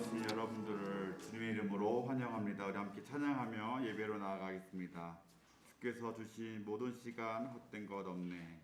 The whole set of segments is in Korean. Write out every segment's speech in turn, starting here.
나오신 여러분들을 주님의 이름으로 환영합니다. 우리 함께 찬양하며 예배로 나아가겠습니다. 주께서 주신 모든 시간 헛된 것 없네.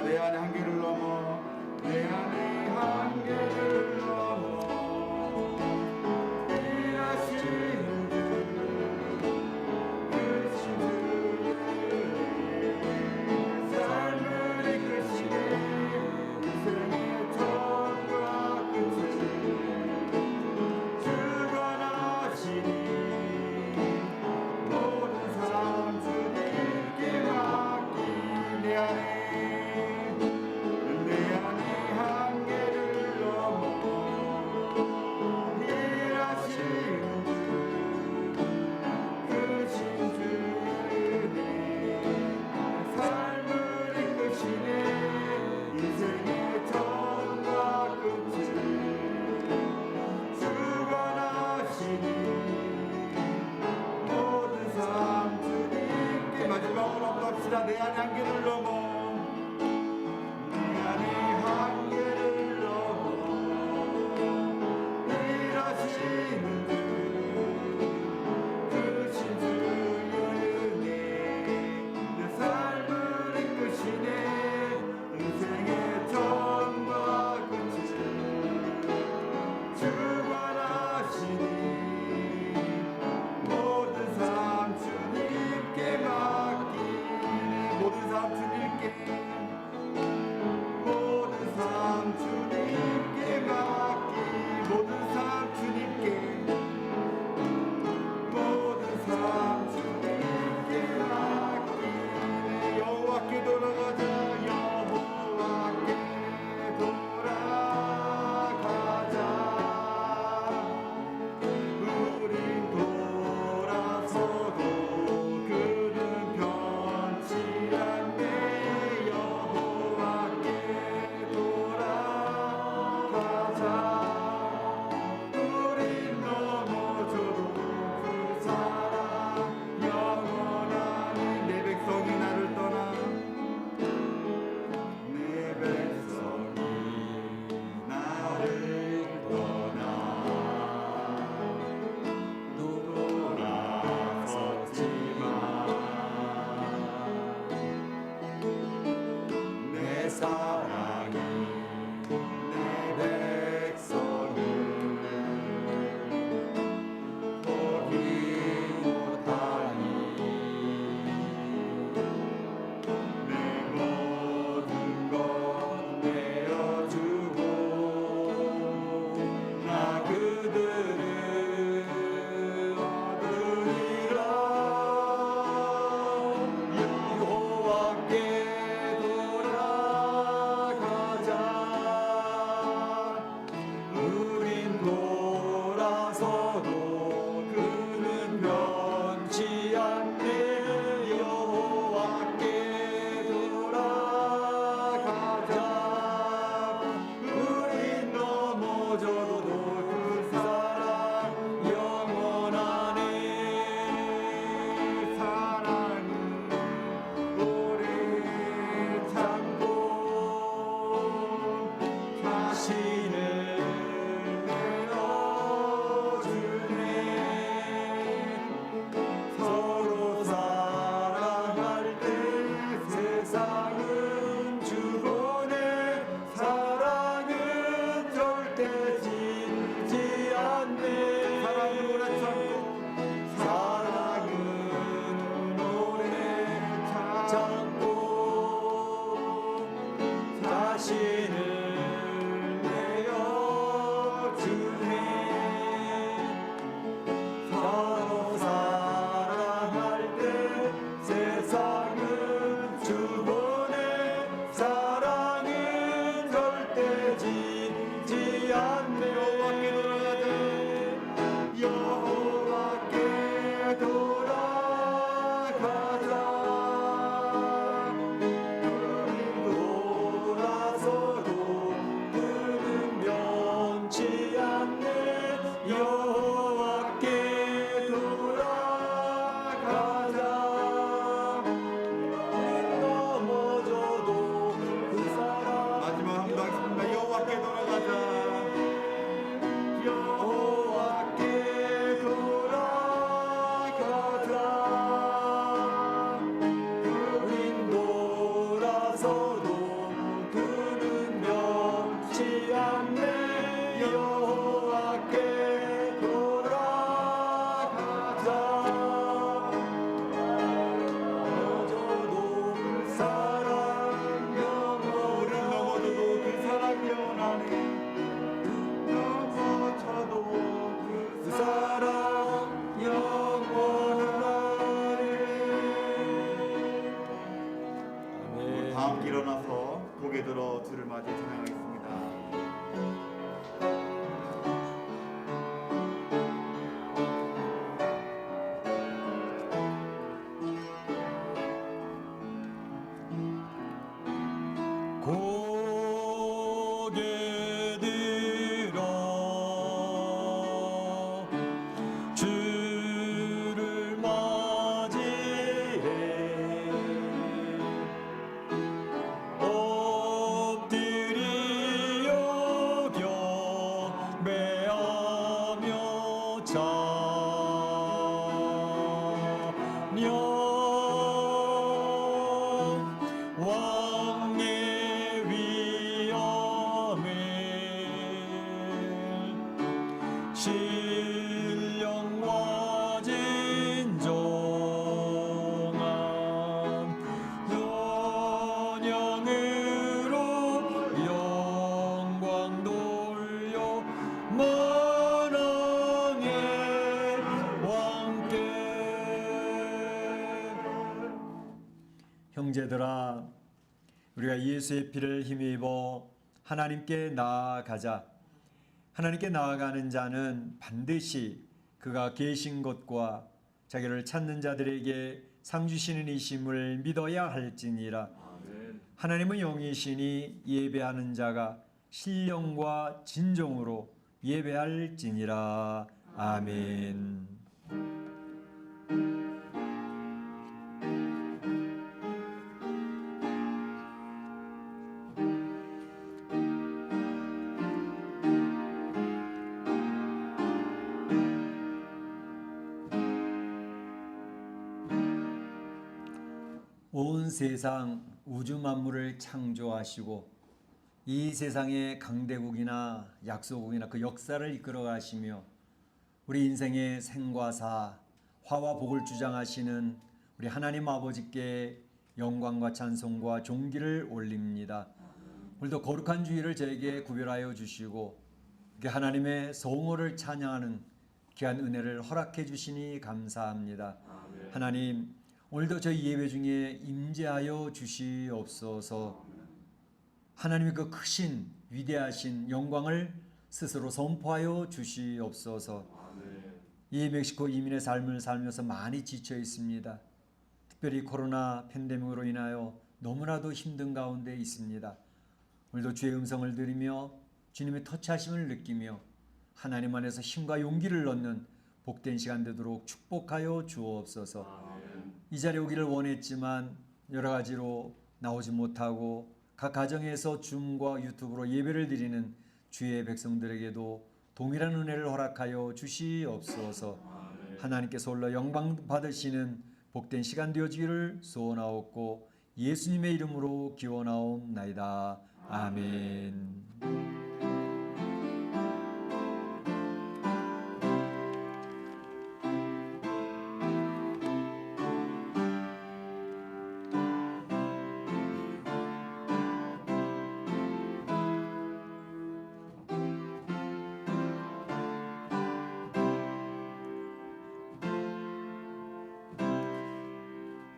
내 안의 한계를 넘어 내 안의 한계를 넘어 일하시는 주 크신 주의 삶을 이끄시네 인생의 처음과 끝을 주관하시니 모든 삶 주님께 맡긴 내 안에 내 안의 한계를 넘어 내 안의 한계를 넘어 일하시는 주 크신 주의 은혜 내 삶을 형제들아, 우리가 예수의 피를 힘입어 하나님께 나아가자. 하나님께 나아가는 자는 반드시 그가 계신 곳과 자기를 찾는 자들에게 상 주시는 이심을 믿어야 할지니라. 하나님은 영이시니 예배하는 자가 신령과 진정으로 예배할지니라. 아멘. 온 세상 우주 만물을 창조하시고 이 세상의 강대국이나 약소국이나 그 역사를 이끌어 가시며 우리 인생의 생과사, 화와 복을 주장하시는 우리 하나님 아버지께 영광과 찬송과 존귀를 올립니다. 오늘도 거룩한 주일을 저에게 구별하여 주시고 하나님의 성호를 찬양하는 귀한 은혜를 허락해 주시니 감사합니다. 하나님, 오늘도 저희 예배 중에 임재하여 주시옵소서. 하나님의 그 크신 위대하신 영광을 스스로 선포하여 주시옵소서. 이 멕시코 이민의 삶을 살면서 많이 지쳐 있습니다. 특별히 코로나 팬데믹으로 인하여 너무나도 힘든 가운데 있습니다. 오늘도 주의 음성을 들으며 주님의 터치하심을 느끼며 하나님 안에서 힘과 용기를 얻는 복된 시간 되도록 축복하여 주옵소서. 이 자리에 오기를 원했지만 여러 가지로 나오지 못하고 각 가정에서 줌과 유튜브로 예배를 드리는 주의 백성들에게도 동일한 은혜를 허락하여 주시옵소서. 하나님께서 홀로 영광 받으시는 복된 시간 되어지기를 소원하옵고 예수님의 이름으로 기원하옵나이다. 아멘.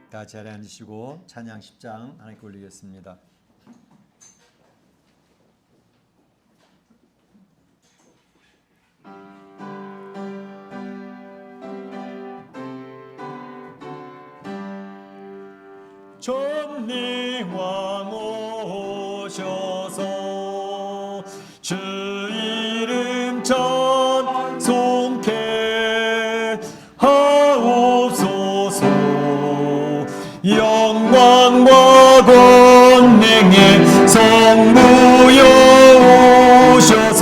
다 자리에 앉으시고 찬양 10장 하나님께 올리겠습니다. 전능왕 오셔서 주 이름 찬송케 하옵소서. 영광과 권능의 성부여 오셔서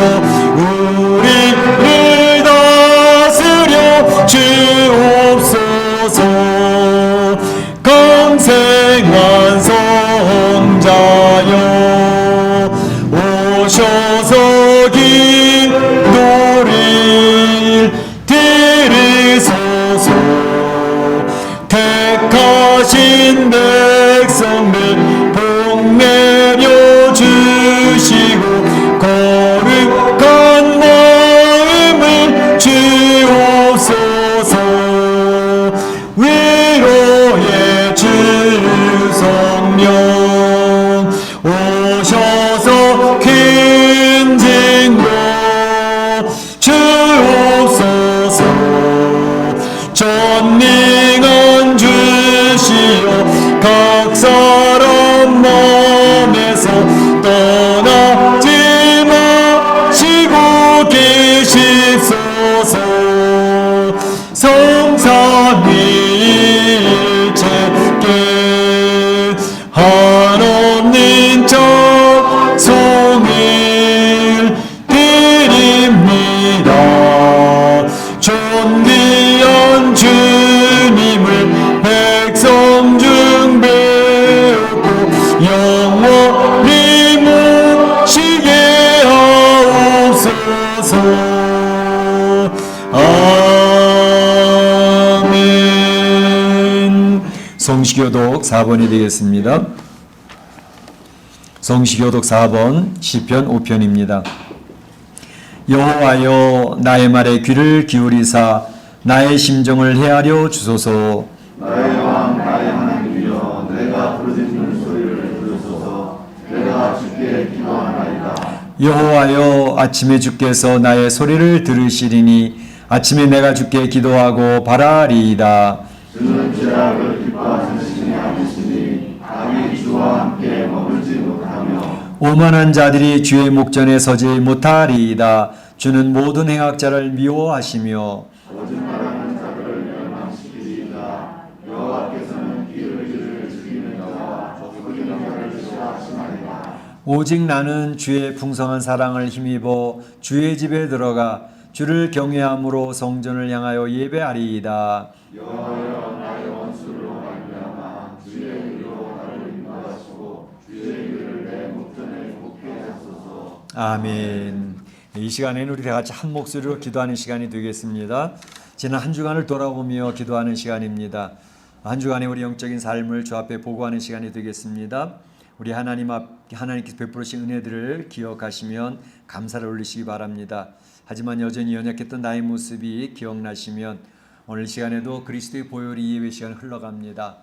우리를 다스려 주옵소서. 강생한 성자여 오셔서 기도를 들으소서. 택하신 백성들 복 내려 주시고 거룩한 마음을 주옵소서. 위로의 주 성령 오셔서 큰 증거 주옵소서. 전능한 주시여 각 사람 마음에서 떠나지 마시고 계시소서. 성삼위일체께 한없는 찬송을 드립니다. 존귀한 주님을 백성 중 배우고 영원히 모시게 하옵소서. 아멘. 성시교독 4번이 되겠습니다. 성시교독 4번 시편 5편입니다. 여호와여, 나의 말에 귀를 기울이사 나의 심정을 헤아려 주소서. 나의 왕 나의 하나님이여, 내가 부르짖는 여호와여, 아침에 주께서 나의 소리를 들으시리니 아침에 내가 주께 기도하고 바라리이다. 주는 죄악을 기뻐하시니 아니시니 악이 주와 함께 머물지 못하며 오만한 자들이 주의 목전에 서지 못하리이다. 주는 모든 행악자를 미워하시며 거짓말하는 자들을 멸망시키리이다. 여호와께서는 비의를 죽이는 자와 죽이는 자를 싫어하시나이다. 오직 나는 주의 풍성한 사랑을 힘입어 주의 집에 들어가 주를 경외함으로 성전을 향하여 예배하리이다. 여호와여 나의 원수로 말미암아 주의 의로 나를 인도하시고 주의 일을 내 목전에 곱게 하소서. 아멘. 이 시간에는 우리 다 같이 한 목소리로 기도하는 시간이 되겠습니다. 지난 한 주간을 돌아보며 기도하는 시간입니다. 한 주간의 우리 영적인 삶을 주 앞에 보고하는 시간이 되겠습니다. 우리 하나님께서 베풀으신 은혜들을 기억하시면 감사를 올리시기 바랍니다. 하지만 여전히 연약했던 나의 모습이 기억나시면 오늘 시간에도 그리스도의 보혈이 예배 시간 흘러갑니다.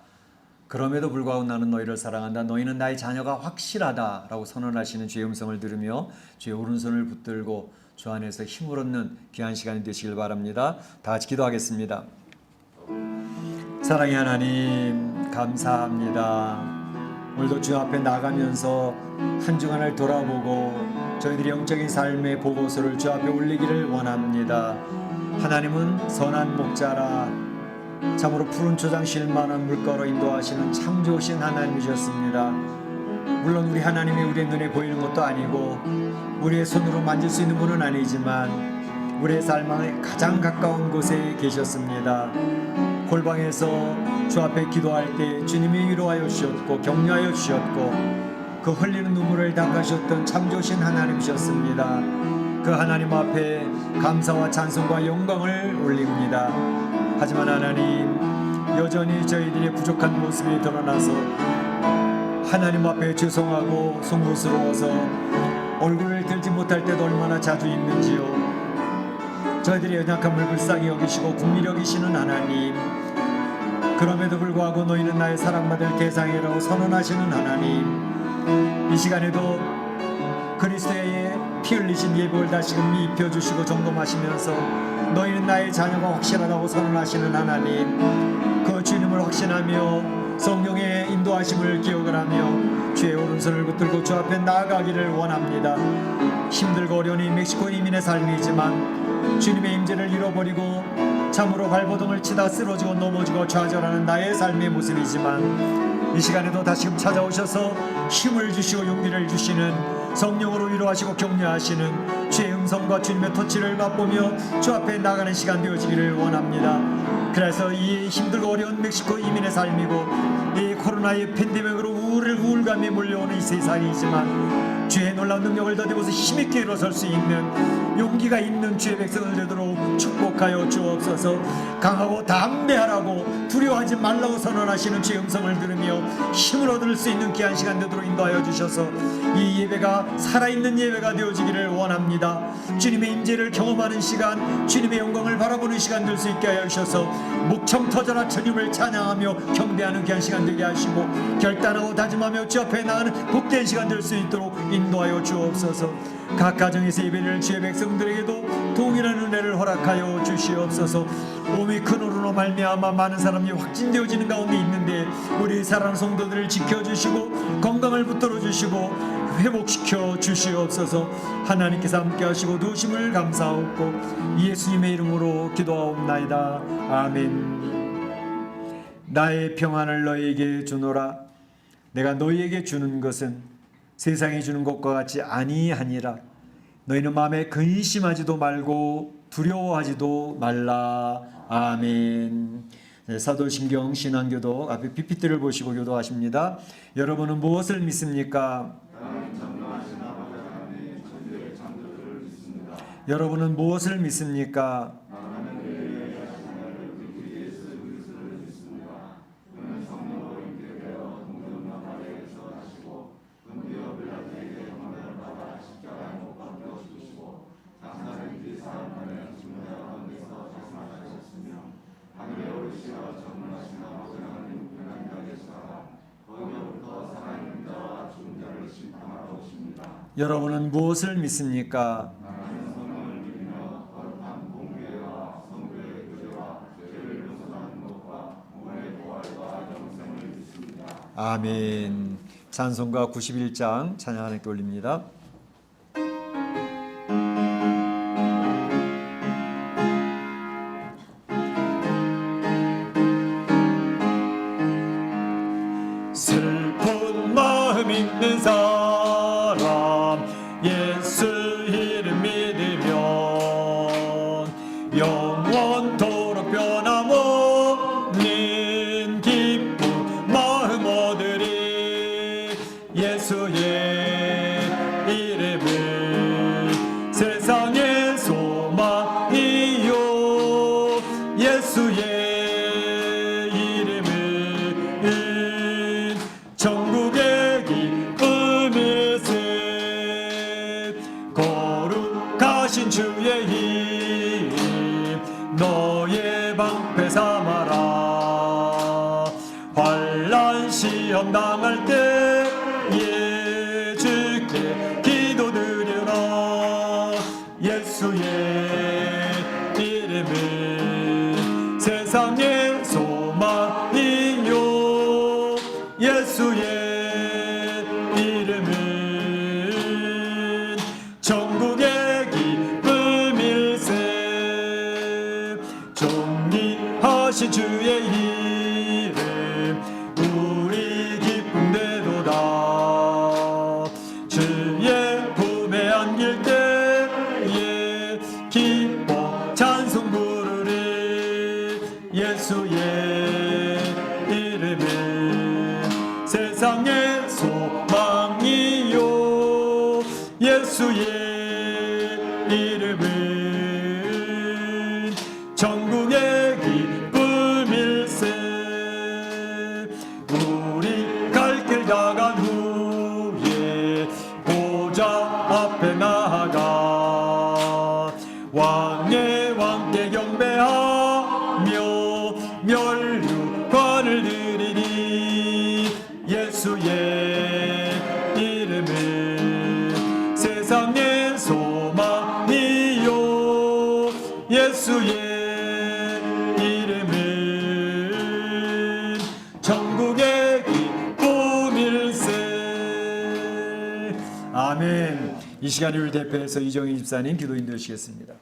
그럼에도 불구하고 나는 너희를 사랑한다. 너희는 나의 자녀가 확실하다 라고 선언하시는 주의 음성을 들으며 주의 오른손을 붙들고 주 안에서 힘을 얻는 귀한 시간이 되시길 바랍니다. 다 같이 기도하겠습니다. 사랑의 하나님, 감사합니다. 오늘도 주 앞에 나가면서 한 주간을 돌아보고 저희들이 영적인 삶의 보고서를 주 앞에 올리기를 원합니다. 하나님은 선한 목자라 참으로 푸른 초장 쉴만한 물가로 인도하시는 참 좋으신 하나님이셨습니다. 물론 우리 하나님이 우리의 눈에 보이는 것도 아니고 우리의 손으로 만질 수 있는 분은 아니지만 우리의 삶에 가장 가까운 곳에 계셨습니다. 골방에서 주 앞에 기도할 때 주님이 위로하여 주셨고 격려하여 주셨고 그 흘리는 눈물을 닦아주셨던 참 좋으신 하나님이셨습니다. 그 하나님 앞에 감사와 찬송과 영광을 올립니다. 하지만 하나님, 여전히 저희들의 부족한 모습이 드러나서 하나님 앞에 죄송하고 송구스러워서 얼굴을 들지 못할 때도 얼마나 자주 있는지요. 저희들의 연약함을 불쌍히 여기시고 국리 여기시는 하나님, 그럼에도 불구하고 너희는 나의 사랑받을 대상이라고 선언하시는 하나님, 이 시간에도 그리스도의 피 흘리신 예복을 다시금 입혀주시고 점검하시면서 너희는 나의 자녀가 확실하다고 선언하시는 하나님, 그 주님을 확신하며 성령의 인도하심을 기억을 하며 주의 오른손을 붙들고 주 앞에 나아가기를 원합니다. 힘들고 어려운 이 멕시코 이민의 삶이지만 주님의 임재를 잃어버리고 참으로 발버둥을 치다 쓰러지고 넘어지고 좌절하는 나의 삶의 모습이지만 이 시간에도 다시금 찾아오셔서 힘을 주시고 용기를 주시는 성령으로 위로하시고 격려하시는 주의 음성과 주님의 터치를 맛보며 주 앞에 나가는 시간 되어지기를 원합니다. 그래서 이 힘들고 어려운 멕시코 이민의 삶이고 이 코로나의 팬데믹으로 우울감이 몰려오는 이 세상이지만 주의 놀라운 능력을 더디고서 힘있게 일어설 수 있는 용기가 있는 주의 백성을 되도록 축복하여 주옵소서. 강하고 담대하라고 두려워하지 말라고 선언하시는 주의 음성을 들으며 힘을 얻을 수 있는 귀한 시간 되도록 인도하여 주셔서 이 예배가 살아있는 예배가 되어지기를 원합니다. 주님의 임재를 경험하는 시간, 주님의 영광을 바라보는 시간 될 수 있게 하여 주셔서 목청 터져라 주님을 찬양하며 경배하는 귀한 시간 되게 하시고 결단하고 다짐하며 주 앞에 나가는 복된 시간 될 수 있도록 인도하여 주옵소서. 각 가정에서 예배를 주의 백성들에게도 동일한 은혜를 허락하여 주시옵소서. 오미크론으로 말미암아 많은 사람이 확진되어지는 가운데 있는데 우리 사랑하는 성도들을 지켜주시고 건강을 붙들어 주시고 회복시켜 주시옵소서. 하나님께서 함께 하시고 도우심을 감사하옵고 예수님의 이름으로 기도하옵나이다. 아멘. 나의 평안을 너희에게 주노라. 내가 너희에게 주는 것은 세상이 주는 것과 같이 아니하니라. 너희는 마음에 근심하지도 말고 두려워하지도 말라. 아멘. 네, 사도신경 신앙교도 앞에 PPT를 보시고 교도하십니다. 여러분은 무엇을 믿습니까? 여러분은 무엇을 믿습니까? 여러분은 무엇을 믿습니까? 아멘. 찬송가 91장 찬양 하나님께 올립니다. 슬픈 마음 있는 사람 예수 이름 믿으면 영원토록 변함없는 기쁜 마음 얻으리. 예수의 이름은 세상의 소망이요 예수의 천국의 기쁨일세. 거룩하신 주의 이름 너의 방패 삼아라. 환난 시험 당할 때에 주께 기도드려라. 예수의 이름은 세상의 소망이요 예수의 이름은 천국의 기쁨일세. 존귀하신 주의 이름 우리 기쁨되도다. 주의 품에 안길 때에 기뻐 찬송 부르리. 예수의 이름은 세상의 소망이요 예수의 이름은 천국의 기쁨일세. 우리 갈 길 다 간 후에 보좌 앞에 나아가 왕의 왕께 경배하며 면류관을 드리리. 예수의 이름은 세상의 소망이요 예수의 이름은 천국의 기쁨일세. 아멘. 이 시간을 우리 대표해서 이정희 집사님 기도 인도하시겠습니다.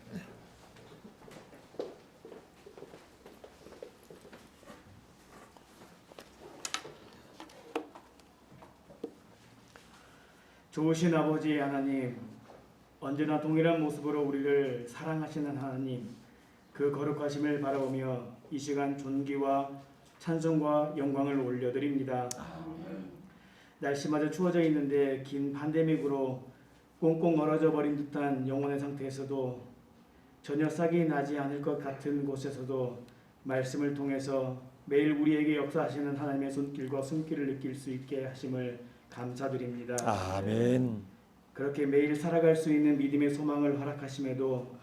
좋으신 아버지 하나님, 언제나 동일한 모습으로 우리를 사랑하시는 하나님, 그 거룩하심을 바라보며 이 시간 존귀와 찬송과 영광을 올려드립니다. 날씨마저 추워져 있는데 긴 팬데믹으로 꽁꽁 얼어져 버린 듯한 영혼의 상태에서도 전혀 싹이 나지 않을 것 같은 곳에서도 말씀을 통해서 매일 우리에게 역사하시는 하나님의 손길과 숨길을 느낄 수 있게 하심을 감사드립니다. 아멘. 그렇게 매일 살아갈 수 있는 믿음의 소망을 허락하심에도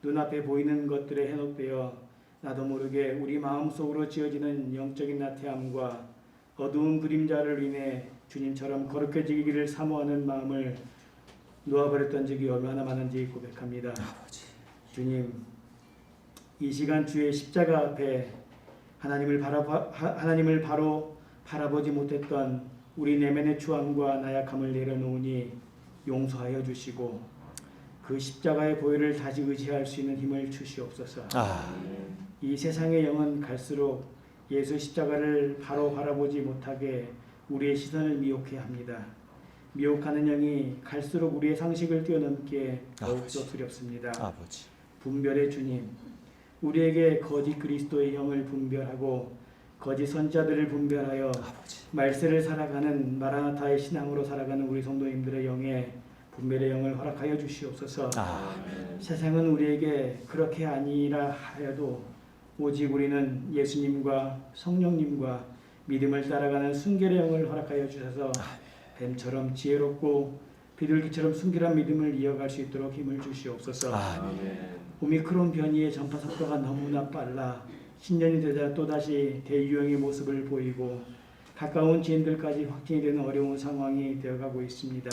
눈앞에 보이는 것들에 현혹되어 나도 모르게 우리 마음속으로 지어지는 영적인 나태함과 어두운 그림자를 인해 주님처럼 거룩해지기를 사모하는 마음을 놓아버렸던 적이 얼마나 많은지 고백합니다. 주님, 이 시간 주의 십자가 앞에 하나님을 바로 바라보지 못했던 우리 내면의 추함과 나약함을 내려놓으니 용서하여 주시고 그 십자가의 보혈을 다시 의지할 수 있는 힘을 주시옵소서. 이 세상의 영은 갈수록 예수 십자가를 바로 바라보지 못하게 우리의 시선을 미혹해 합니다. 미혹하는 영이 갈수록 우리의 상식을 뛰어넘기에 더욱더 두렵습니다. 분별의 주님, 우리에게 거짓 그리스도의 영을 분별하고 거짓 선자들을 분별하여 말세를 살아가는 마라나타의 신앙으로 살아가는 우리 성도님들의 영에 분별의 영을 허락하여 주시옵소서. 세상은 우리에게 그렇게 아니라 하여도 오직 우리는 예수님과 성령님과 믿음을 따라가는 순결의 영을 허락하여 주셔서 뱀처럼 지혜롭고 비둘기처럼 순결한 믿음을 이어갈 수 있도록 힘을 주시옵소서. 오미크론 변이의 전파 속도가 너무나 빨라 신년이 되자 또다시 대유행의 모습을 보이고 가까운 지인들까지 확진이 되는 어려운 상황이 되어가고 있습니다.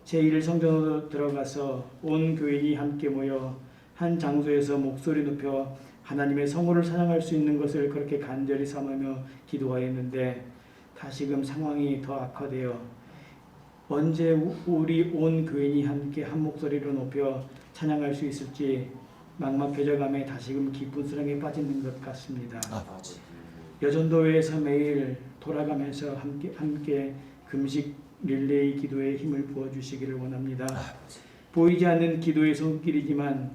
제1성전으로 들어가서 온 교인이 함께 모여 한 장소에서 목소리 높여 하나님의 성호를 찬양할 수 있는 것을 그렇게 간절히 삼으며 기도하였는데 다시금 상황이 더 악화되어 언제 우리 온 교인이 함께 한 목소리로 높여 찬양할 수 있을지 막막해져감에 다시금 깊은 수렁에 빠지는 것 같습니다. 아버지. 여전도회에서 매일 돌아가면서 함께 금식 릴레이 기도에 힘을 부어주시기를 원합니다. 보이지 않는 기도의 손길이지만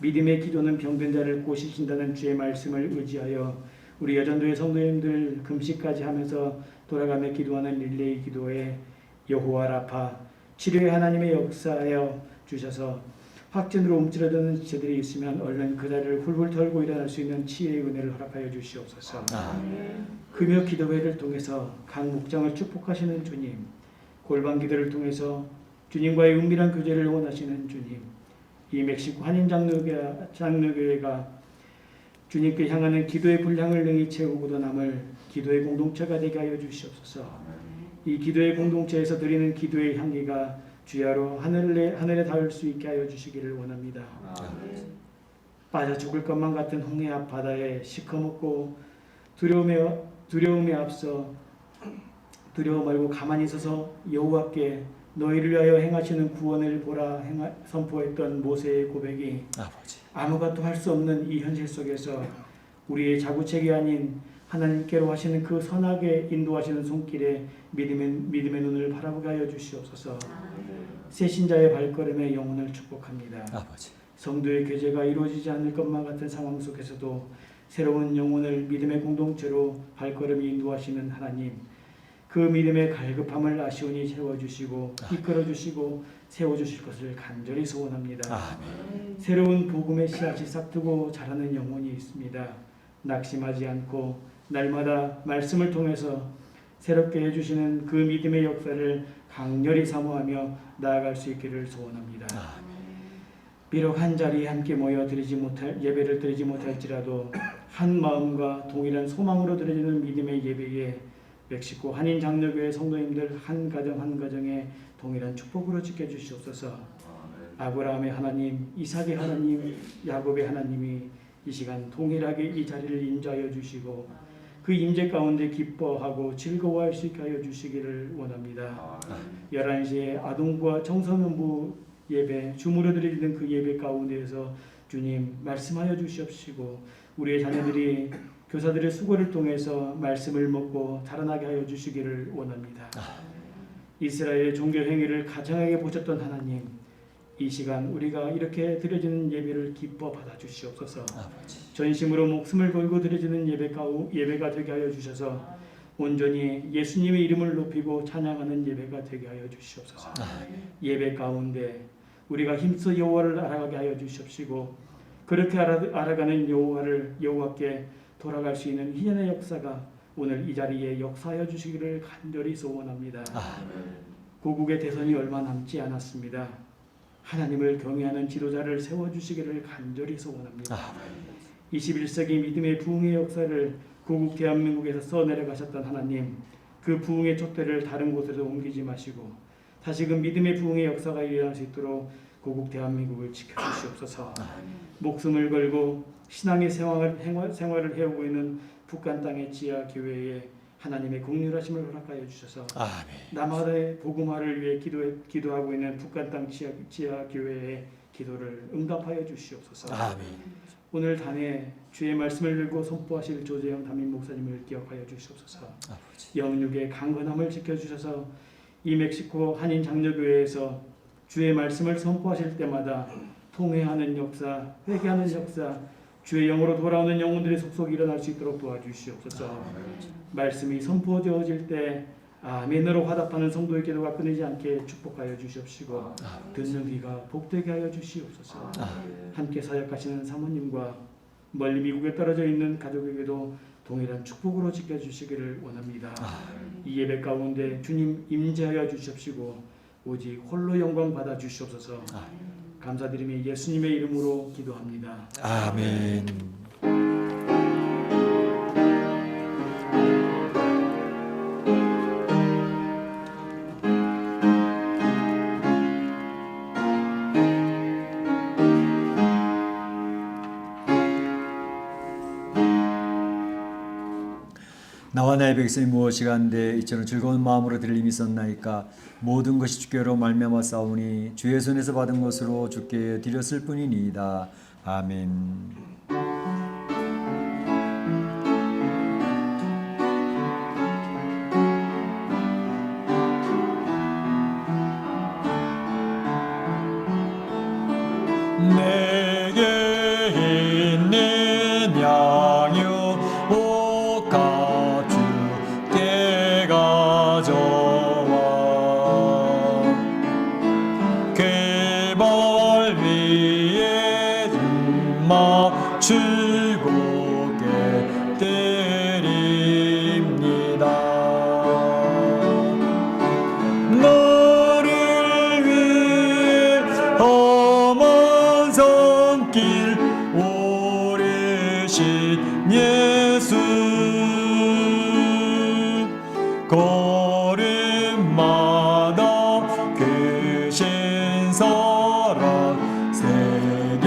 믿음의 기도는 병든 자를 고치신다는 주의 말씀을 의지하여 우리 여전도회 성도님들 금식까지 하면서 돌아가며 기도하는 릴레이 기도에 여호와 라파 치료의 하나님의 역사하여 주셔서 확진으로 움츠러드는 지체들이 있으면 얼른 그 자리를 훌훌 털고 일어날 수 있는 치유의 은혜를 허락하여 주시옵소서. 금요 기도회를 통해서 각 목장을 축복하시는 주님, 골방 기도를 통해서 주님과의 은밀한 교제를 원하시는 주님, 이 멕시코 한인 장로교회가 주님께 향하는 기도의 분량을 능히 채우고도 남을 기도의 공동체가 되게 하여 주시옵소서. 이 기도의 공동체에서 드리는 기도의 향기가 주야로 하늘에 닿을 수 있게 하여 주시기를 원합니다. 빠져 죽을 것만 같은 홍해 앞 바다에 시커멓고 두려움에 앞서 두려워 말고 가만히 있어서 여호와께 너희를 위하여 행하시는 구원을 보라 선포했던 모세의 고백이 아버지. 아무것도 할 수 없는 이 현실 속에서 우리의 자구책이 아닌 하나님께로 하시는 그 선하게 인도하시는 손길에 믿음의 눈을 바라보게 하여 주시옵소서. 새 신자의 발걸음에 영혼을 축복합니다. 아버지. 성도의 교제가 이루어지지 않을 것만 같은 상황 속에서도 새로운 영혼을 믿음의 공동체로 발걸음이 인도하시는 하나님, 그 믿음의 갈급함을 아시오니 채워주시고 이끌어주시고 세워주실 것을 간절히 소원합니다. 아멘. 새로운 복음의 씨앗이 싹트고 자라는 영혼이 있습니다. 낙심하지 않고 날마다 말씀을 통해서 새롭게 해주시는 그 믿음의 역사를 강렬히 사모하며 나아갈 수 있기를 소원합니다. 비록 한 자리에 함께 모여 예배를 드리지 못할지라도 한 마음과 동일한 소망으로 드려지는 믿음의 예배에 멕시코 한인 장로교회 성도님들 한 가정 한 가정에 동일한 축복으로 지켜주시옵소서. 아브라함의 하나님, 이삭의 하나님, 야곱의 하나님이 이 시간 동일하게 이 자리를 인자하여 주시고 그 임재 가운데 기뻐하고 즐거워할 수 있게 하여 주시기를 원합니다. 11시에 아동부와 청소년부 예배, 주무려 드리는 그 예배 가운데에서 주님 말씀하여 주시옵시고 우리의 자녀들이 교사들의 수고를 통해서 말씀을 먹고 자라나게 하여 주시기를 원합니다. 이스라엘의 종교 행위를 가증하게 보셨던 하나님, 이 시간 우리가 이렇게 드려지는 예배를 기뻐 받아 주시옵소서. 전심으로 목숨을 걸고 드려지는 예배가 되게 하여 주셔서 온전히 예수님의 이름을 높이고 찬양하는 예배가 되게 하여 주시옵소서. 예배 가운데 우리가 힘써 여호와를 알아가게 하여 주시옵시고 그렇게 알아가는 여호와께 돌아갈 수 있는 희년의 역사가 오늘 이 자리에 역사하여 주시기를 간절히 소원합니다. 고국의 대선이 얼마 남지 않았습니다. 하나님을 경외하는 지도자를 세워주시기를 간절히 소원합니다. 21세기 믿음의 부흥의 역사를 고국 대한민국에서 써내려가셨던 하나님, 그 부흥의 촛대를 다른 곳으로 옮기지 마시고 다시금 믿음의 부흥의 역사가 일어날 수 있도록 고국 대한민국을 지켜주시옵소서. 목숨을 걸고 신앙의 생활을 해오고 있는 북한 땅의 지하 교회에 하나님의 긍휼하심을 허락하여 주셔서 남한의 복음화를 위해 기도하고 있는 북한 땅 지하 교회의 기도를 응답하여 주시옵소서. 오늘 단에 주의 말씀을 들고 선포하실 조재영 담임 목사님을 기억하여 주시옵소서. 영육의 강건함을 지켜주셔서 이 멕시코 한인 장로교회에서 주의 말씀을 선포하실 때마다 통회하는 역사, 회개하는 역사, 주의 영으로 돌아오는 영혼들의 속속이 일어날 수 있도록 도와주시옵소서. 말씀이 선포되어질 때 아멘으로 화답하는 성도의 기도가 끊이지 않게 축복하여 주시옵시고 듣는 귀가 복되게 하여 주시옵소서. 함께 사역하시는 사모님과 멀리 미국에 떨어져 있는 가족에게도 동일한 축복으로 지켜주시기를 원합니다. 이 예배 가운데 주님 임재하여 주시옵시고 오직 홀로 영광 받아 주시옵소서. 감사드리며 예수님의 이름으로 기도합니다. 아멘. 하나의 백성이 무엇이가 한데 이처럼 즐거운 마음으로 드릴 힘이 있었나이까. 모든 것이 주께로 말미암아 싸우니 주의 손에서 받은 것으로 주께 드렸을 뿐이니이다. 아멘. 내게 있는 양육 옷 가죽게 가져와 궤벌 위에 맞추고 깨뜨립니다. 너를 위해 험한 손길 오르신 예수 걸음마다 그 신사랑 새겨놓았네.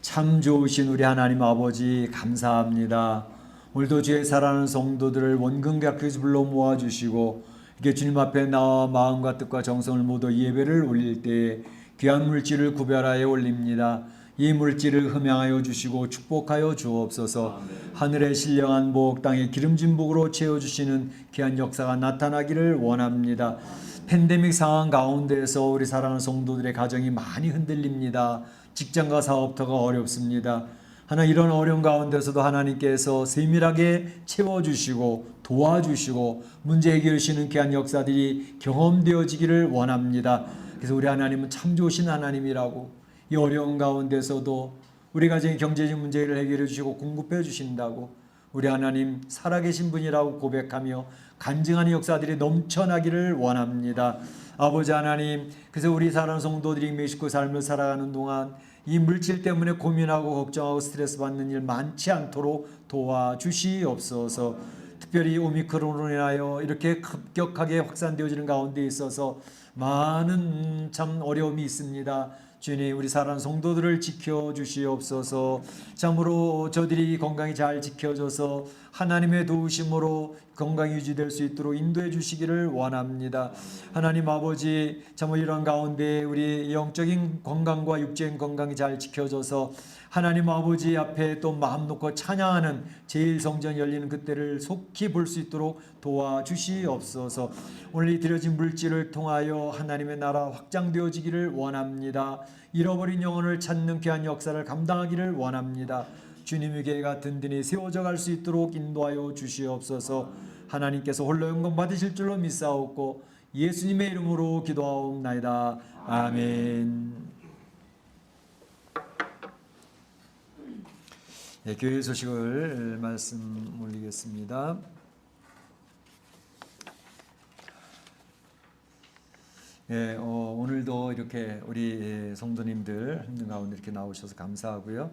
참 좋으신 우리 하나님 아버지 감사합니다. 오늘도 주의 사랑하는 성도들을 원근각해서 불러 모아주시고 이렇게 주님 앞에 나와 마음과 뜻과 정성을 모두 예배를 올릴 때에 귀한 물질을 구별하여 올립니다. 이 물질을 흠양하여 주시고 축복하여 주옵소서. 하늘의 신령한 복, 땅의 기름진 복으로 채워주시는 귀한 역사가 나타나기를 원합니다. 팬데믹 상황 가운데서 우리 사랑하는 성도들의 가정이 많이 흔들립니다. 직장과 사업터가 어렵습니다. 하나 이런 어려운 가운데서도 하나님께서 세밀하게 채워주시고 도와주시고 문제 해결하시는 귀한 역사들이 경험되어지기를 원합니다. 그래서 우리 하나님은 참 좋으신 하나님이라고, 이 어려운 가운데서도 우리 가정의 경제적 문제를 해결해 주시고 공급해 주신다고, 우리 하나님 살아계신 분이라고 고백하며 간증하는 역사들이 넘쳐나기를 원합니다. 아버지 하나님, 그래서 우리 사랑하는 성도들이 메시고 삶을 살아가는 동안 이 물질 때문에 고민하고 걱정하고 스트레스 받는 일 많지 않도록 도와주시옵소서. 특별히 오미크론으로 인하여 이렇게 급격하게 확산되어지는 가운데 있어서 많은 참 어려움이 있습니다. 주님, 우리 사랑하는 성도들을 지켜주시옵소서. 참으로 저들이 건강히 잘 지켜져서 하나님의 도우심으로 건강이 유지될 수 있도록 인도해 주시기를 원합니다. 하나님 아버지, 참으로 이런 가운데 우리 영적인 건강과 육적인 건강이 잘 지켜져서 하나님 아버지 앞에 또 마음 놓고 찬양하는 제1성전 열리는 그때를 속히 볼 수 있도록 도와주시옵소서. 오늘 이 드려진 물질을 통하여 하나님의 나라 확장되어지기를 원합니다. 잃어버린 영혼을 찾는 귀한 역사를 감당하기를 원합니다. 주님의 교회가 든든히 세워져 갈 수 있도록 인도하여 주시옵소서. 하나님께서 홀로 영광 받으실 줄로 믿사옵고 예수님의 이름으로 기도하옵나이다. 아멘. 네, 교회 소식을 말씀 올리겠습니다. 네, 오늘도 이렇게 우리 성도님들 힘든 가운데 이렇게 나오셔서 감사하고요.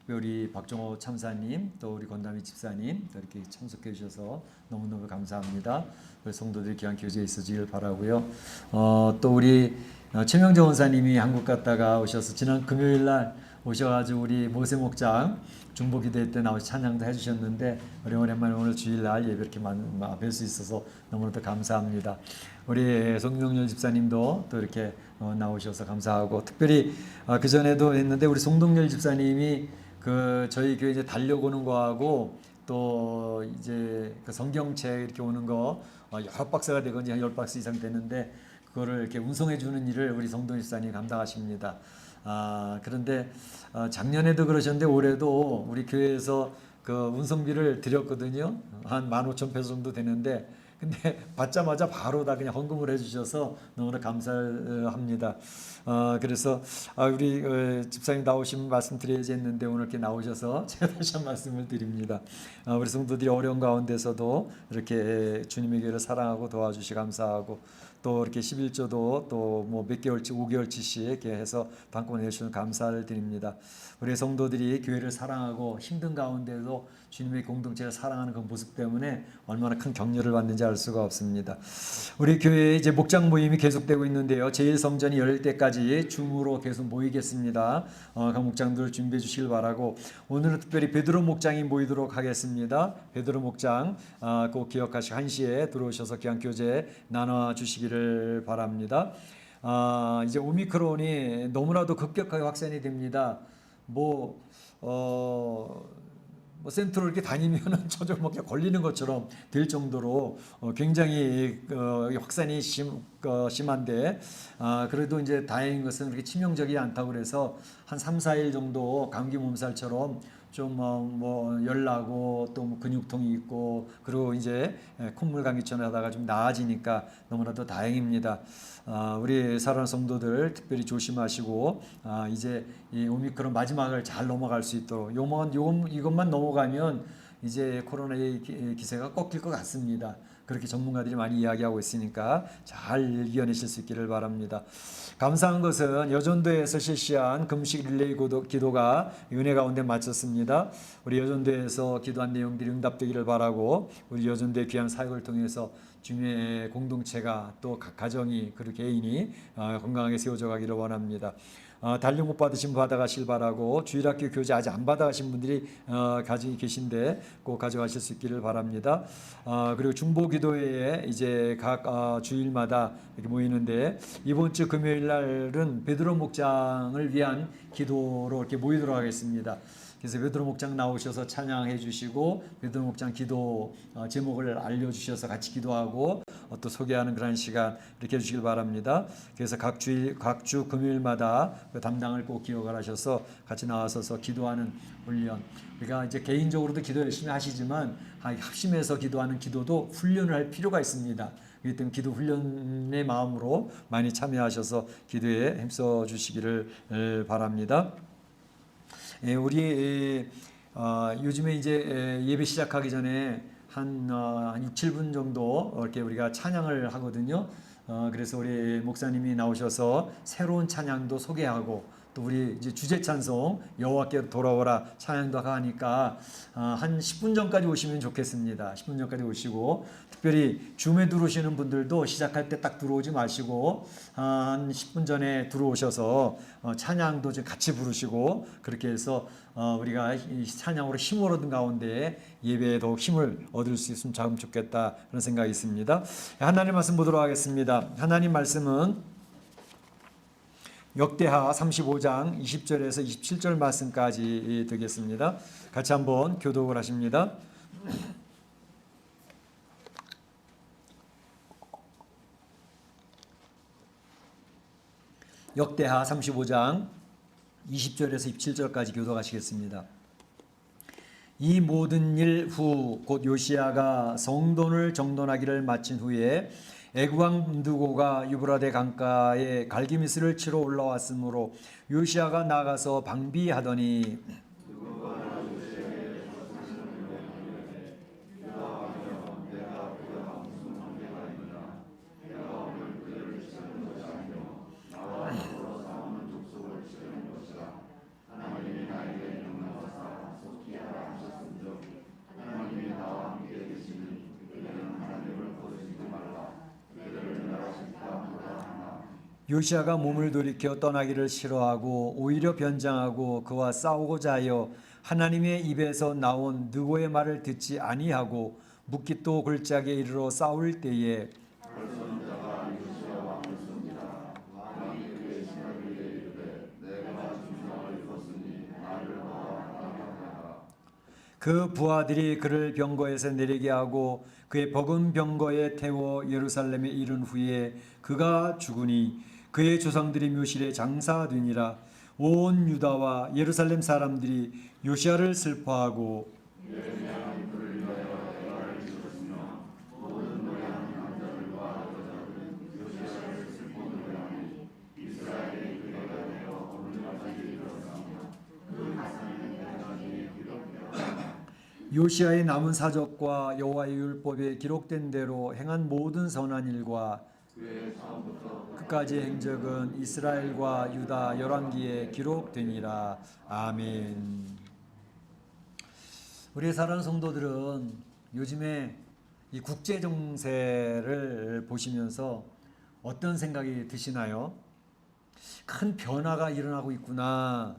우리 박정호 참사님, 또 우리 건담이 집사님 또 이렇게 참석해 주셔서 너무너무 감사합니다. 우리 성도들이 귀한 교제에 있어지길 바라고요. 또 우리 최명재 원사님이 한국 갔다가 오셔서 지난 금요일 날 오셔가지고 우리 모세 목장 중보기도회 때 나오셔서 찬양도 해주셨는데 우리 오랜만에 오늘 주일날 예배 이렇게 뵐 수 있어서 너무나도 감사합니다. 우리 송동열 집사님도 또 이렇게 나오셔서 감사하고, 특별히 그 전에도 했는데 우리 송동열 집사님이 그 저희 교회 이제 달려오는 거하고 또 이제 그 성경책 이렇게 오는 거 여러 박스가 되건지 한 10박스 이상 되는데 그거를 이렇게 운송해 주는 일을 우리 송동열 집사님이 감당하십니다. 그런데 작년에도 그러셨는데 올해도 우리 교회에서 그 운송비를 드렸거든요. 한 15,000페소 정도 되는데 근데 받자마자 바로 다 그냥 헌금을 해주셔서 너무나 감사합니다. 그래서 우리 집사님 나오시면 말씀드려야지 했는데 오늘 이렇게 나오셔서 제가 다시 한 말씀을 드립니다. 우리 성도들이 어려운 가운데서도 이렇게 주님의 교회를 사랑하고 도와주시 감사하고, 또 이렇게 11조도 또 뭐 몇 개월치 5개월치씩 이렇게 해서 방문해 주시는 감사를 드립니다. 우리 성도들이 교회를 사랑하고 힘든 가운데도 주님의 공동체를 사랑하는 그 모습 때문에 얼마나 큰 격려를 받는지 알 수가 없습니다. 우리 교회에 이제 목장 모임이 계속되고 있는데요. 제1성전이 열릴 때까지 줌으로 계속 모이겠습니다. 각 목장들 준비해 주시길 바라고, 오늘은 특별히 베드로 목장이 모이도록 하겠습니다. 베드로 목장 꼭 기억하시고 1시에 들어오셔서 귀한 교제 나눠 주시기를 바랍니다. 이제 오미크론이 너무나도 급격하게 확산이 됩니다. 뭐 센터로 이렇게 다니면은 저절로 걸리는 것처럼 될 정도로 굉장히 확산이 심한데, 그래도 이제 다행인 것은 그렇게 치명적이지 않다고 그래서 한 3, 4일 정도 감기 몸살처럼 좀 열나고 또 근육통이 있고, 그리고 이제 콧물 감기처럼 하다가 좀 나아지니까 너무나도 다행입니다. 우리 사랑하는 성도들 특별히 조심하시고, 이제 이 오미크론 마지막을 잘 넘어갈 수 있도록, 이것만 넘어가면 이제 코로나의 기세가 꺾일 것 같습니다. 그렇게 전문가들이 많이 이야기하고 있으니까 잘 이겨내실 수 있기를 바랍니다. 감사한 것은 여전도에서 실시한 금식 릴레이 기도가 은혜 가운데 마쳤습니다. 우리 여전도에서 기도한 내용들이 응답되기를 바라고, 우리 여전도의 귀한 사역을 통해서 주님의 공동체가 또 각 가정이 그리고 개인이 건강하게 세워져 가기를 원합니다. 단련 못 받으신 분 받아가실 바라고, 주일학교 교재 아직 안 받아가신 분들이 가지고 계신데 꼭 가져가실 수 있기를 바랍니다. 그리고 중보기도회에 이제 각 주일마다 이렇게 모이는데, 이번 주 금요일 날은 베드로 목장을 위한 기도로 이렇게 모이도록 하겠습니다. 그래서 베드로 목장 나오셔서 찬양해 주시고, 베드로 목장 기도 제목을 알려주셔서 같이 기도하고 또 소개하는 그런 시간 이렇게 해주시길 바랍니다. 그래서 각 주 금요일마다 그 담당을 꼭 기억을 하셔서 같이 나와서서 기도하는 훈련, 우리가 이제 개인적으로도 기도 열심히 하시지만 합심해서 기도하는 기도도 훈련을 할 필요가 있습니다. 그렇기 때문에 기도 훈련의 마음으로 많이 참여하셔서 기도에 힘써 주시기를 바랍니다. 우리 요즘에 이제 예배 시작하기 전에 한 6, 7분 정도 이렇게 우리가 찬양을 하거든요. 그래서 우리 목사님이 나오셔서 새로운 찬양도 소개하고, 또 우리 이제 주제 찬송 여호와께로 돌아오라 찬양도 하니까 한 10분 전까지 오시면 좋겠습니다. 10분 전까지 오시고, 특별히 줌에 들어오시는 분들도 시작할 때 딱 들어오지 마시고 한 10분 전에 들어오셔서 찬양도 좀 같이 부르시고, 그렇게 해서 우리가 이 찬양으로 힘을 얻은 가운데 예배에 더욱 힘을 얻을 수 있으면 참 좋겠다 그런 생각이 있습니다. 하나님 말씀 보도록 하겠습니다. 하나님 말씀은 역대하 35장 20절에서 27절 말씀까지 되겠습니다. 같이 한번 교독을 하십니다. 역대하 35장 20절에서 27절까지 교독하시겠습니다. 이 모든 일 후 곧 요시야가 성돈을 정돈하기를 마친 후에 애국왕 느고가 유브라데 강가에 갈기미스를 치러 올라왔으므로 요시야가 나가서 방비하더니 요시야가 몸을 돌이켜 떠나기를 싫어하고 오히려 변장하고 그와 싸우고자 하여 하나님의 입에서 나온 느고의 말을 듣지 아니하고 묵깃도 골짜기에 이르러 싸울 때에 그 부하들이 그를 병거에서 내리게 하고 그의 버금 병거에 태워 예루살렘에 이른 후에 그가 죽으니 그의 조상들이 묘실에 장사되니라. 온 유다와 예루살렘 사람들이 요시야를 슬퍼하고 요시야의 남은 사적과 여호와의 율법에 기록된 대로 행한 모든 선한 일과 그까지 행적은 이스라엘과 유다 열왕기에 기록되니라. 아멘. 우리 사랑하는 성도들은 요즘에 이 국제 정세를 보시면서 어떤 생각이 드시나요? 큰 변화가 일어나고 있구나.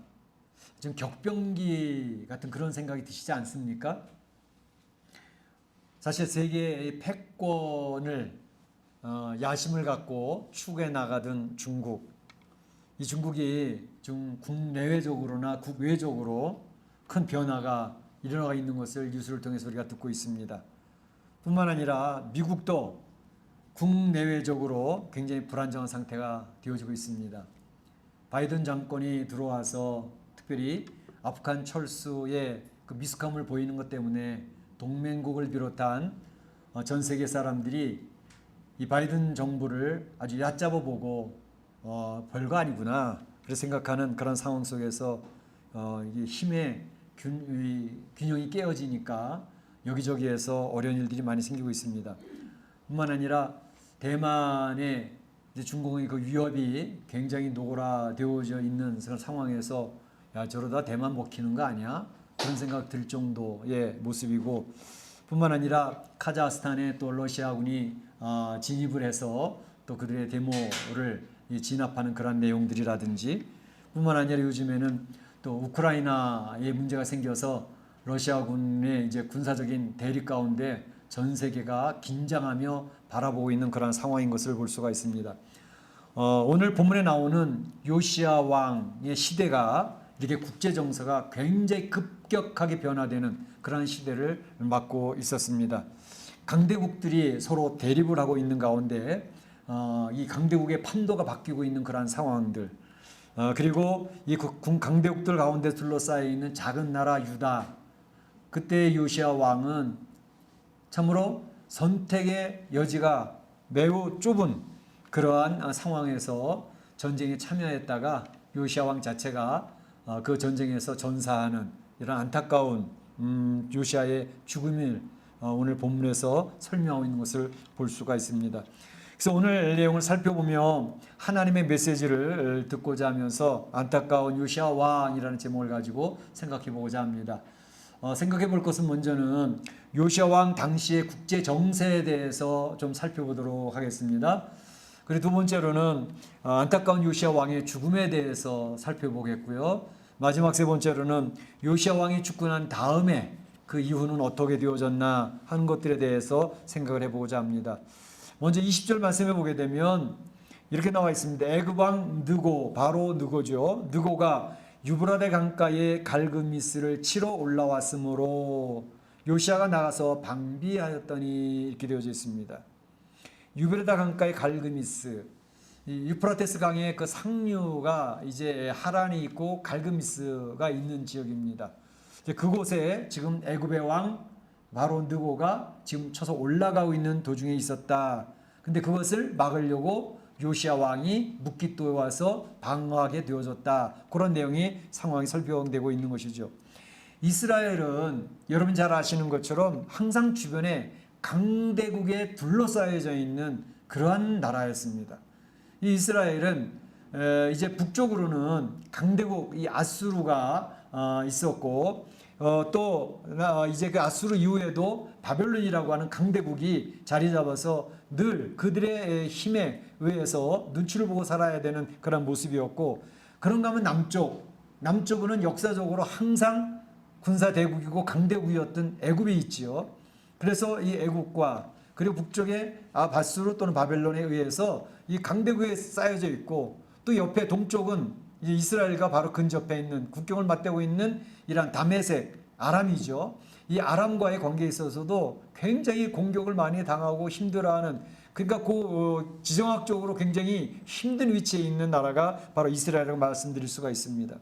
좀 격변기 같은 그런 생각이 드시지 않습니까? 사실 세계의 패권을 야심을 갖고 추구해 나가던 중국. 이 중국이 좀 국내외적으로나 국외적으로 큰 변화가 일어나고 있는 것을 뉴스를 통해서 우리가 듣고 있습니다. 뿐만 아니라 미국도 국내외적으로 굉장히 불안정한 상태가 되어지고 있습니다. 바이든 정권이 들어와서 특별히 아프간 철수의 그 미숙함을 보이는 것 때문에 동맹국을 비롯한 전 세계 사람들이 이 바이든 정부를 아주 얕잡아 보고 별거 아니구나 그렇게 생각하는 그런 상황 속에서 이게 힘의 균형이 깨어지니까 여기저기에서 어려운 일들이 많이 생기고 있습니다. 뿐만 아니라 대만의 이제 중국의 그 위협이 굉장히 노골화되어져 있는 그런 상황에서 야 저러다 대만 먹히는 거 아니야? 그런 생각 들 정도의 모습이고 뿐만 아니라 카자흐스탄에 또 러시아군이 진입을 해서 또 그들의 데모를 진압하는 그런 내용들이라든지 뿐만 아니라 요즘에는 또 우크라이나에 문제가 생겨서 러시아군의 이제 군사적인 대립 가운데 전 세계가 긴장하며 바라보고 있는 그런 상황인 것을 볼 수가 있습니다. 오늘 본문에 나오는 요시야 왕의 시대가 이렇게 국제 정세가 굉장히 급격하게 변화되는 그런 시대를 맞고 있었습니다. 강대국들이 서로 대립을 하고 있는 가운데 이 강대국의 판도가 바뀌고 있는 그런 상황들 그리고 이 강대국들 가운데 둘러싸여 있는 작은 나라 유다 그때 요시야 왕은 참으로 선택의 여지가 매우 좁은 그러한 상황에서 전쟁에 참여했다가 요시야 왕 자체가 그 전쟁에서 전사하는 이런 안타까운 요시야의 죽음을 오늘 본문에서 설명하고 있는 것을 볼 수가 있습니다. 그래서 오늘 내용을 살펴보며 하나님의 메시지를 듣고자 하면서 안타까운 요시야 왕이라는 제목을 가지고 생각해 보고자 합니다. 생각해 볼 것은 먼저는 요시야 왕 당시의 국제 정세에 대해서 좀 살펴보도록 하겠습니다. 그리고 두 번째로는 안타까운 요시야 왕의 죽음에 대해서 살펴보겠고요. 마지막 세 번째로는 요시야 왕이 죽고 난 다음에 그 이후는 어떻게 되어졌나 하는 것들에 대해서 생각을 해보고자 합니다. 먼저 20절 말씀해 보게 되면 이렇게 나와 있습니다. 애굽 왕 느고, 바로 느고죠. 느고가 유브라데 강가에 갈그미스를 치러 올라왔으므로 요시야가 나가서 방비하였더니 이렇게 되어져 있습니다. 유브라데 강가의 갈그미스, 유프라테스 강의 그 상류가 이제 하란이 있고 갈그미스가 있는 지역입니다. 그곳에 지금 애굽의 왕 바로 느고가 지금 쳐서 올라가고 있는 도중에 있었다. 근데 그것을 막으려고 요시야 왕이 묵깃도에 와서 방어하게 되어졌다. 그런 내용이 상황이 설명되고 있는 것이죠. 이스라엘은 여러분 잘 아시는 것처럼 항상 주변에 강대국에 둘러싸여져 있는 그러한 나라였습니다. 이 이스라엘은 이제 북쪽으로는 강대국 이 아수르가 있었고 또 이제 그 아수르 이후에도 바벨론이라고 하는 강대국이 자리 잡아서 늘 그들의 힘에 의해서 눈치를 보고 살아야 되는 그런 모습이었고 그런가 하면 남쪽은 역사적으로 항상 군사 대국이고 강대국이었던 애굽이 있지요. 그래서 이 애굽과 그리고 북쪽의 바수르 또는 바벨론에 의해서 이 강대국에 쌓여져 있고 또 옆에 동쪽은 이제 이스라엘과 바로 근접해 있는 국경을 맞대고 있는 이란 다메섹 아람이죠. 이 아람과의 관계에 있어서도 굉장히 공격을 많이 당하고 힘들어하는 그러니까 그 지정학적으로 굉장히 힘든 위치에 있는 나라가 바로 이스라엘이라고 말씀드릴 수가 있습니다.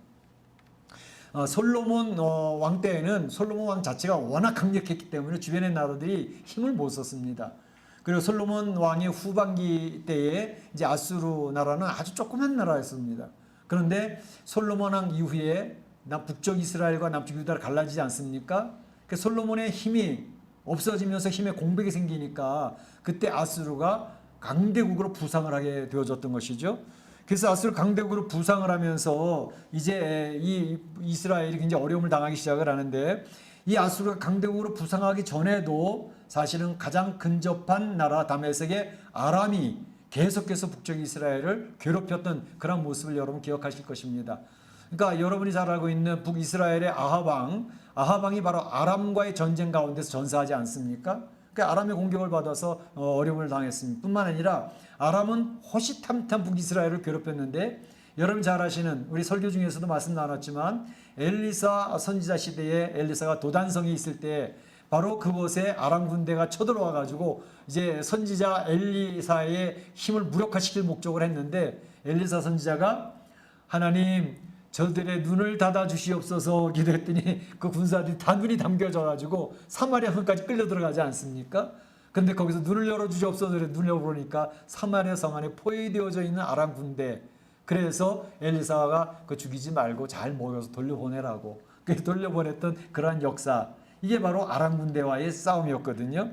솔로몬 왕 때에는 솔로몬 왕 자체가 워낙 강력했기 때문에 주변의 나라들이 힘을 못 썼습니다. 그리고 솔로몬 왕의 후반기 때에 이제 아수르 나라는 아주 조그만 나라였습니다. 그런데 솔로몬 왕 이후에 북쪽 이스라엘과 남쪽 유다를 갈라지지 않습니까? 그 솔로몬의 힘이 없어지면서 힘의 공백이 생기니까 그때 아수르가 강대국으로 부상을 하게 되어졌던 것이죠. 그래서 아수르 강대국으로 부상을 하면서 이제 이 이스라엘이 굉장히 어려움을 당하기 시작을 하는데 이 아수르가 강대국으로 부상하기 전에도 사실은 가장 근접한 나라 다메섹의 아람이 계속해서 북쪽 이스라엘을 괴롭혔던 그런 모습을 여러분 기억하실 것입니다. 그러니까 여러분이 잘 알고 있는 북이스라엘의 아하방이 바로 아람과의 전쟁 가운데서 전사하지 않습니까? 그러니까 아람의 공격을 받아서 어려움을 당했습니다. 뿐만 아니라 아람은 호시탐탐 북이스라엘을 괴롭혔는데 여러분 잘 아시는 우리 설교 중에서도 말씀 나눴지만 엘리사 선지자 시대에 엘리사가 도단성에 있을 때 바로 그곳에 아람 군대가 쳐들어와 가지고 이제 선지자 엘리사의 힘을 무력화시킬 목적을 했는데 엘리사 선지자가 하나님 저들의 눈을 닫아 주시옵소서 기도했더니 그 군사들이 다 눈이 담겨져 가지고 사마리아 성까지 끌려 들어가지 않습니까? 근데 거기서 눈을 열어 주시옵소서 눈을 열어보니까 사마리아 성 안에 포위되어져 있는 아람 군대. 그래서 엘리사가 그 죽이지 말고 잘 모여서 돌려보내라고. 그 돌려보냈던 그러한 역사. 이게 바로 아람 군대와의 싸움이었거든요.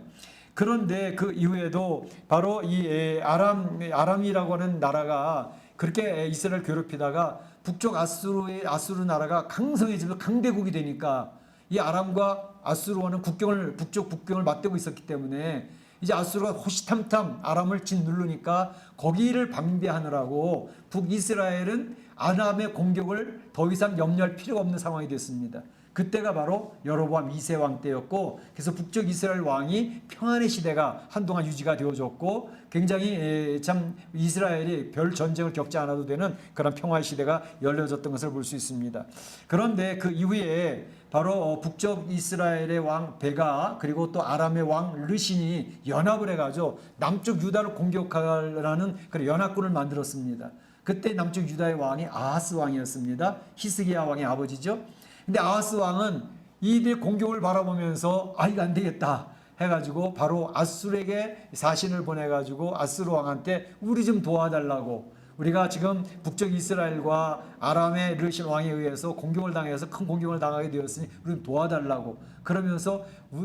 그런데 그 이후에도 바로 이 아람이라고 하는 나라가 그렇게 이스라엘 괴롭히다가 북쪽 아수르 나라가 강성해지면서 강대국이 되니까 이 아람과 아수르와는 북쪽 국경을 맞대고 있었기 때문에 이제 아수르가 호시탐탐 아람을 짓누르니까 거기를 방비하느라고 북이스라엘은 아람의 공격을 더 이상 염려할 필요가 없는 상황이 됐습니다. 그때가 바로 여로보암 2세 왕 때였고 그래서 북쪽 이스라엘 왕이 평안의 시대가 한동안 유지가 되어졌고 굉장히 참 이스라엘이 별 전쟁을 겪지 않아도 되는 그런 평화의 시대가 열려졌던 것을 볼 수 있습니다. 그런데 그 이후에 바로 북쪽 이스라엘의 왕 베가 그리고 또 아람의 왕 르신이 연합을 해가지고 남쪽 유다를 공격하라는 그런 연합군을 만들었습니다. 그때 남쪽 유다의 왕이 아하스 왕이었습니다. 히스기야 왕의 아버지죠. 근데 아하스 왕은 이들 공격을 바라보면서 이거 안 되겠다 해가지고 바로 아수르에게 사신을 보내가지고 아수르 왕한테 우리 좀 도와달라고 우리가 지금 북쪽 이스라엘과 아람의 르신 왕에 의해서 공격을 당해서 큰 공격을 당하게 되었으니 우리 좀 도와달라고 그러면서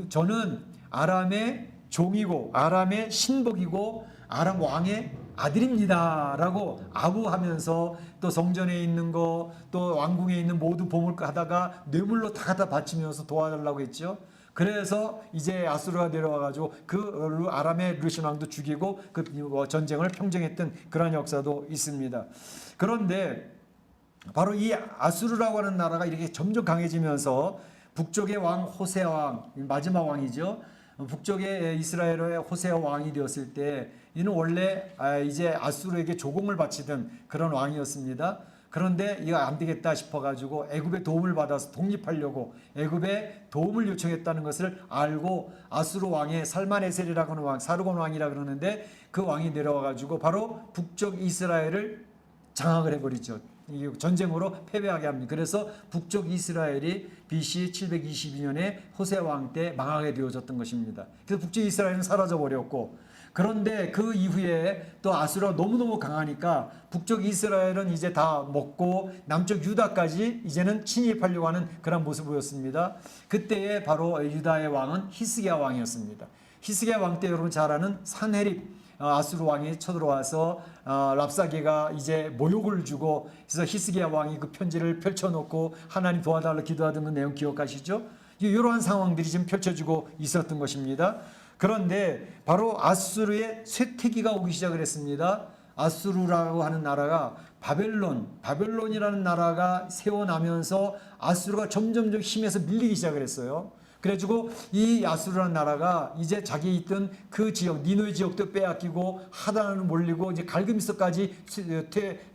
저는 아람의 종이고 아람의 신복이고 아람 왕의 아들입니다 라고 아부하면서 또 성전에 있는 거 또 왕궁에 있는 모두 보물 하다가 뇌물로 다 갖다 바치면서 도와달라고 했죠. 그래서 이제 아수르가 내려와가지고 그 아람의 르신 왕도 죽이고 그 전쟁을 평정했던 그런 역사도 있습니다. 그런데 바로 이 아수르라고 하는 나라가 이렇게 점점 강해지면서 북쪽의 왕 호세아 왕 마지막 왕이죠. 북쪽에 이스라엘의 호세아 왕이 되었을 때 이는 원래 이제 아수르에게 조공을 바치던 그런 왕이었습니다. 그런데 이거 안 되겠다 싶어가지고 애굽의 도움을 받아서 독립하려고 애굽에 도움을 요청했다는 것을 알고 아수르 왕의 살마네셀이라고 하는 왕, 사르곤 왕이라 그러는데 그 왕이 내려와가지고 바로 북쪽 이스라엘을 장악을 해버리죠. 전쟁으로 패배하게 합니다. 그래서 북쪽 이스라엘이 BC 722년에 호세 왕 때 망하게 되어졌던 것입니다. 그래서 북쪽 이스라엘은 사라져 버렸고 그런데 그 이후에 또 아수르가 너무너무 강하니까 북쪽 이스라엘은 이제 다 먹고 남쪽 유다까지 이제는 침입하려고 하는 그런 모습을 보였습니다. 그때에 바로 유다의 왕은 히스기야 왕이었습니다. 히스기야 왕 때 여러분 잘 아는 산헤립 아수르 왕이 쳐들어와서 랍사게가 이제 모욕을 주고 그래서 히스기야 왕이 그 편지를 펼쳐놓고 하나님 도와달라 기도하던 그 내용 기억하시죠? 이러한 상황들이 지금 펼쳐지고 있었던 것입니다. 그런데 바로 아수르의 쇠퇴기가 오기 시작을 했습니다. 아수르라고 하는 나라가 바벨론이라는 나라가 세워나면서 아수르가 점점점 힘에서 밀리기 시작을 했어요. 그래가지고 이 아수르라는 나라가 이제 자기 있던 그 지역 니누의 지역도 빼앗기고 하단으로 몰리고 이제 갈그미스까지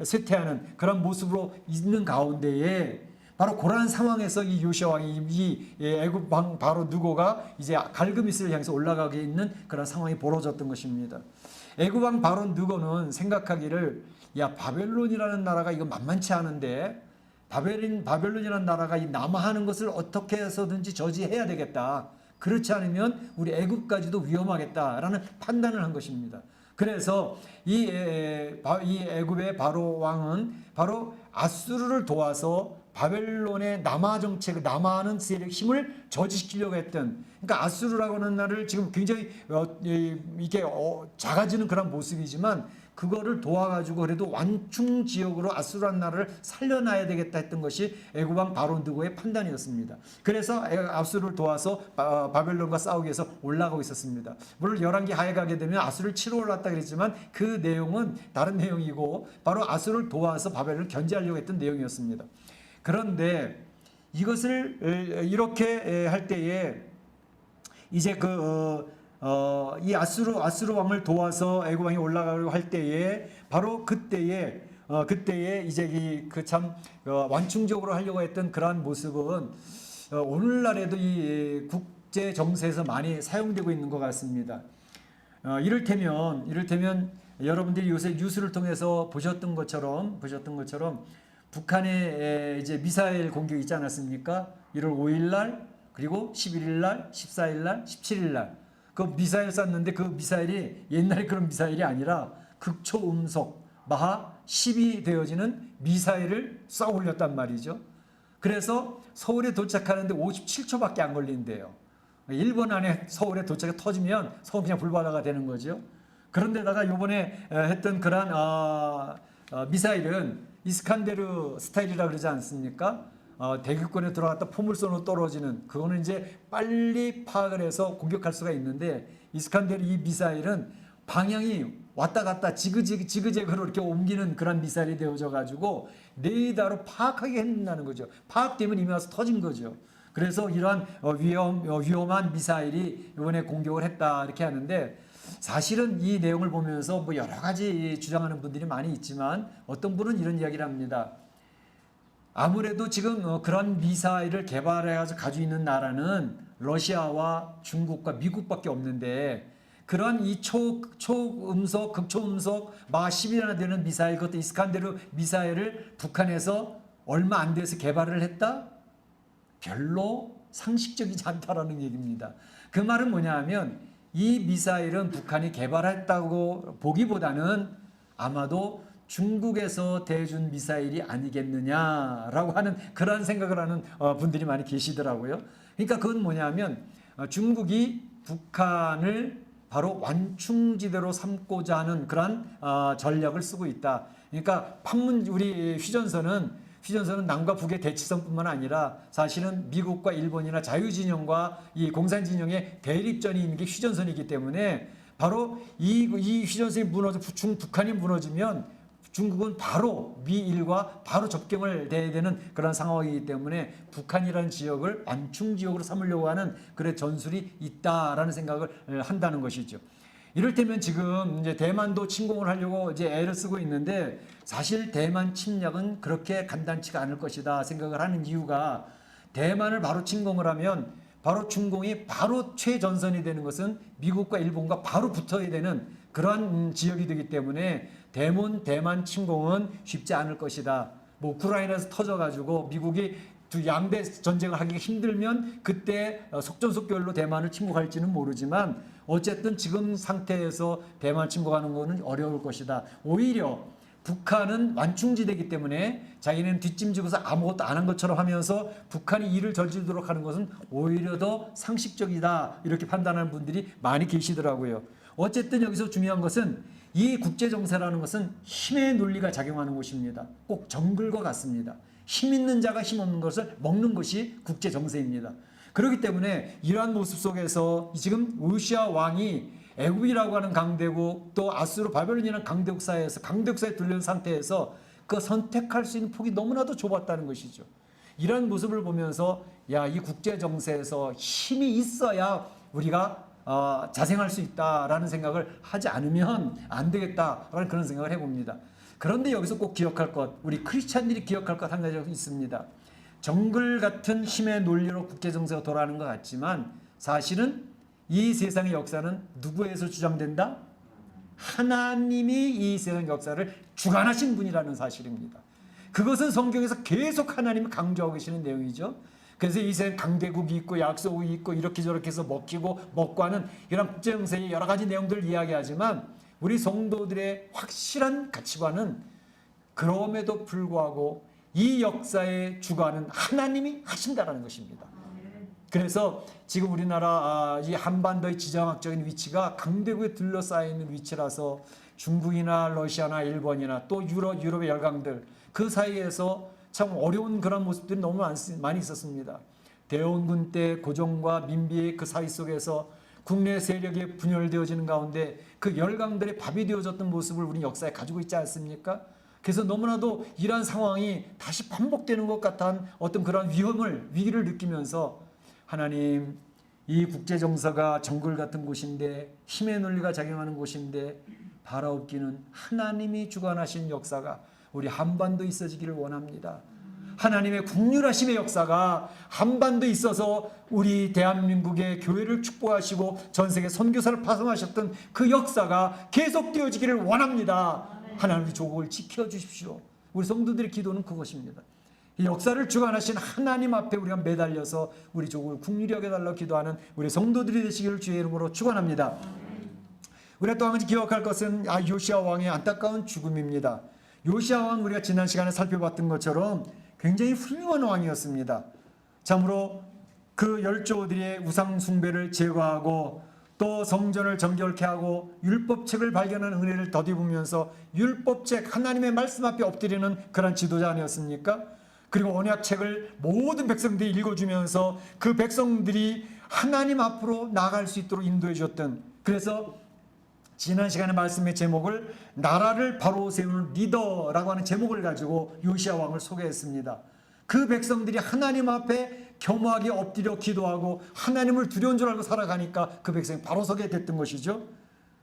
쇠퇴하는 그런 모습으로 있는 가운데에 바로 그러한 상황에서 이 요시아 왕이 이 애굽 왕 바로 느고가 이제 갈그미스를 향해서 올라가게 있는 그런 상황이 벌어졌던 것입니다. 애굽 왕 바로 느고는 생각하기를 바벨론이라는 나라가 이거 만만치 않은데 바벨론이라는 나라가 이 남하하는 것을 어떻게 해서든지 저지해야 되겠다. 그렇지 않으면 우리 애굽까지도 위험하겠다라는 판단을 한 것입니다. 그래서 이 애굽의 바로 왕은 바로 아수르를 도와서 바벨론의 남하 정책, 남하하는 세력 힘을 저지시키려고 했던, 그러니까 아수르라고 하는 나라를 지금 굉장히 이게 작아지는 그런 모습이지만 그거를 도와가지고 그래도 완충 지역으로 아수르라는 나라를 살려놔야 되겠다 했던 것이 애굽 왕 바로드고의 판단이었습니다. 그래서 아수르를 도와서 바벨론과 싸우기 위해서 올라가고 있었습니다. 물론 열왕기 하에 가게 되면 아수르를 치러 올랐다 그랬지만 그 내용은 다른 내용이고 바로 아수르를 도와서 바벨론을 견제하려고 했던 내용이었습니다. 그런데 이것을 이렇게 할 때에 이제 이 아수르 왕을 도와서 애굽 왕이 올라가려고 할 때에 바로 그때에 이제 그 참 완충적으로 하려고 했던 그러한 모습은 오늘날에도 이 국제 정세에서 많이 사용되고 있는 것 같습니다. 이를테면 여러분들이 요새 뉴스를 통해서 보셨던 것처럼 북한의 이제 미사일 공격 있지 않았습니까? 1월 5일 날, 그리고 11일 날, 14일 날, 17일 날. 그 미사일 쐈는데 그 미사일이 옛날에 그런 미사일이 아니라 극초음속 마하 10이 되어지는 미사일을 쏴 올렸단 말이죠. 그래서 서울에 도착하는데 57초밖에 안 걸린대요. 1분 안에 서울에 도착해 터지면 서울 그냥 불바다가 되는 거죠. 그런데다가 요번에 했던 그러한 미사일은 이스칸데르 스타일이라 그러지 않습니까? 대기권에 들어갔다 포물선으로 떨어지는, 그거는 이제 빨리 파악을 해서 공격할 수가 있는데 이스칸데르 이 미사일은 방향이 왔다 갔다 지그재그로 이렇게 옮기는 그런 미사일이 되어져 가지고 레이더로 파악하기 힘든다는 거죠. 파악되면 이미 와서 터진 거죠. 그래서 이러한 위험한 미사일이 이번에 공격을 했다 이렇게 하는데, 사실은 이 내용을 보면서 뭐 여러 가지 주장하는 분들이 많이 있지만 어떤 분은 이런 이야기를 합니다. 아무래도 지금 그런 미사일을 개발해서 가지고 있는 나라는 러시아와 중국과 미국밖에 없는데, 그런 이 초음속, 극초음속 마 10이나 되는 미사일, 그것도 이스칸데르 미사일을 북한에서 얼마 안 돼서 개발을 했다? 별로 상식적이지 않다라는 얘기입니다. 그 말은 뭐냐 하면 이 미사일은 북한이 개발했다고 보기보다는 아마도 중국에서 대준 미사일이 아니겠느냐라고 하는 그런 생각을 하는 분들이 많이 계시더라고요. 그러니까 그건 뭐냐면 중국이 북한을 바로 완충지대로 삼고자 하는 그런 전략을 쓰고 있다. 그러니까 우리 휴전선은 남과 북의 대치선뿐만 아니라 사실은 미국과 일본이나 자유진영과 이 공산진영의 대립전이 있는 게 휴전선이기 때문에 바로 이 휴전선이 북한이 무너지면 중국은 바로 미일과 바로 접경을 해야 되는 그런 상황이기 때문에 북한이라는 지역을 완충지역으로 삼으려고 하는 그런 전술이 있다라는 생각을 한다는 것이죠. 이를테면 지금 이제 대만도 침공을 하려고 이제 애를 쓰고 있는데, 사실 대만 침략은 그렇게 간단치가 않을 것이다 생각을 하는 이유가, 대만을 바로 침공을 하면 바로 중공이 바로 최전선이 되는 것은 미국과 일본과 바로 붙어야 되는 그러한 지역이 되기 때문에 대만 침공은 쉽지 않을 것이다. 뭐 우크라이나에서 터져가지고 미국이 두 양대 전쟁을 하기가 힘들면 그때 속전속결로 대만을 침공할지는 모르지만 어쨌든 지금 상태에서 대만 침공하는 것은 어려울 것이다. 오히려 북한은 완충지대이기 때문에 자기는 뒷짐지고서 아무것도 안 한 것처럼 하면서 북한이 일을 저지르도록 하는 것은 오히려 더 상식적이다, 이렇게 판단하는 분들이 많이 계시더라고요. 어쨌든 여기서 중요한 것은 이 국제정세라는 것은 힘의 논리가 작용하는 것입니다. 꼭 정글과 같습니다. 힘 있는 자가 힘 없는 것을 먹는 것이 국제정세입니다. 그렇기 때문에 이러한 모습 속에서 지금 우시아 왕이 애굽이라고 하는 강대국, 또 아수르 바벨론이라는 강대국 사이에 뚫린 상태에서 그 선택할 수 있는 폭이 너무나도 좁았다는 것이죠. 이런 모습을 보면서 이 국제정세에서 힘이 있어야 우리가 자생할 수 있다라는 생각을 하지 않으면 안 되겠다라는 그런 생각을 해봅니다. 그런데 여기서 꼭 기억할 것, 우리 크리스찬들이 기억할 것 한 가지가 있습니다. 정글 같은 힘의 논리로 국제정세가 돌아가는 것 같지만 사실은 이 세상의 역사는 누구에서 주장된다? 하나님이 이 세상 역사를 주관하신 분이라는 사실입니다. 그것은 성경에서 계속 하나님이 강조하고 계시는 내용이죠. 그래서 이 세상 강대국이 있고 약소국이 있고 이렇게 저렇게 해서 먹고 하는 이런 국제정세의 여러 가지 내용들을 이야기하지만 우리 성도들의 확실한 가치관은 그럼에도 불구하고 이 역사의 주관은 하나님이 하신다라는 것입니다. 그래서 지금 우리나라 이 한반도의 지정학적인 위치가 강대국에 둘러싸여 있는 위치라서 중국이나 러시아나 일본이나 또 유럽의 열강들 그 사이에서 참 어려운 그런 모습들이 너무 많이 있었습니다. 대원군 때 고종과 민비의 그 사이 속에서 국내 세력이 분열되어지는 가운데 그 열강들의 밥이 되어졌던 모습을 우리 역사에 가지고 있지 않습니까? 그래서 너무나도 이러한 상황이 다시 반복되는 것 같은 어떤 그런 위기를 느끼면서 하나님, 이 국제정서가 정글 같은 곳인데 힘의 논리가 작용하는 곳인데 바라옵기는 하나님이 주관하신 역사가 우리 한반도에 있어지기를 원합니다. 하나님의 국률하심의 역사가 한반도에 있어서 우리 대한민국의 교회를 축복하시고 전 세계 선교사를 파송하셨던 그 역사가 계속되어지기를 원합니다. 하나님 우리 조국을 지켜주십시오. 우리 성도들의 기도는 그것입니다. 이 역사를 주관하신 하나님 앞에 우리가 매달려서 우리 조국을 국률이 여겨달라고 기도하는 우리 성도들이 되시기를 주의 이름으로 축원합니다. 우리가 또 한 가지 기억할 것은 요시야 왕의 안타까운 죽음입니다. 요시야 왕 우리가 지난 시간에 살펴봤던 것처럼 굉장히 훌륭한 왕이었습니다. 참으로 그 열조들의 우상 숭배를 제거하고 또 성전을 정결케 하고 율법책을 발견한 은혜를 덧입으면서 율법책 하나님의 말씀 앞에 엎드리는 그런 지도자 아니었습니까? 그리고 언약책을 모든 백성들이 읽어주면서 그 백성들이 하나님 앞으로 나아갈 수 있도록 인도해 주었던, 그래서 지난 시간의 말씀의 제목을 나라를 바로 세우는 리더라고 하는 제목을 가지고 요시야 왕을 소개했습니다. 그 백성들이 하나님 앞에 겸허하게 엎드려 기도하고 하나님을 두려운 줄 알고 살아가니까 그 백성이 바로 서게 됐던 것이죠.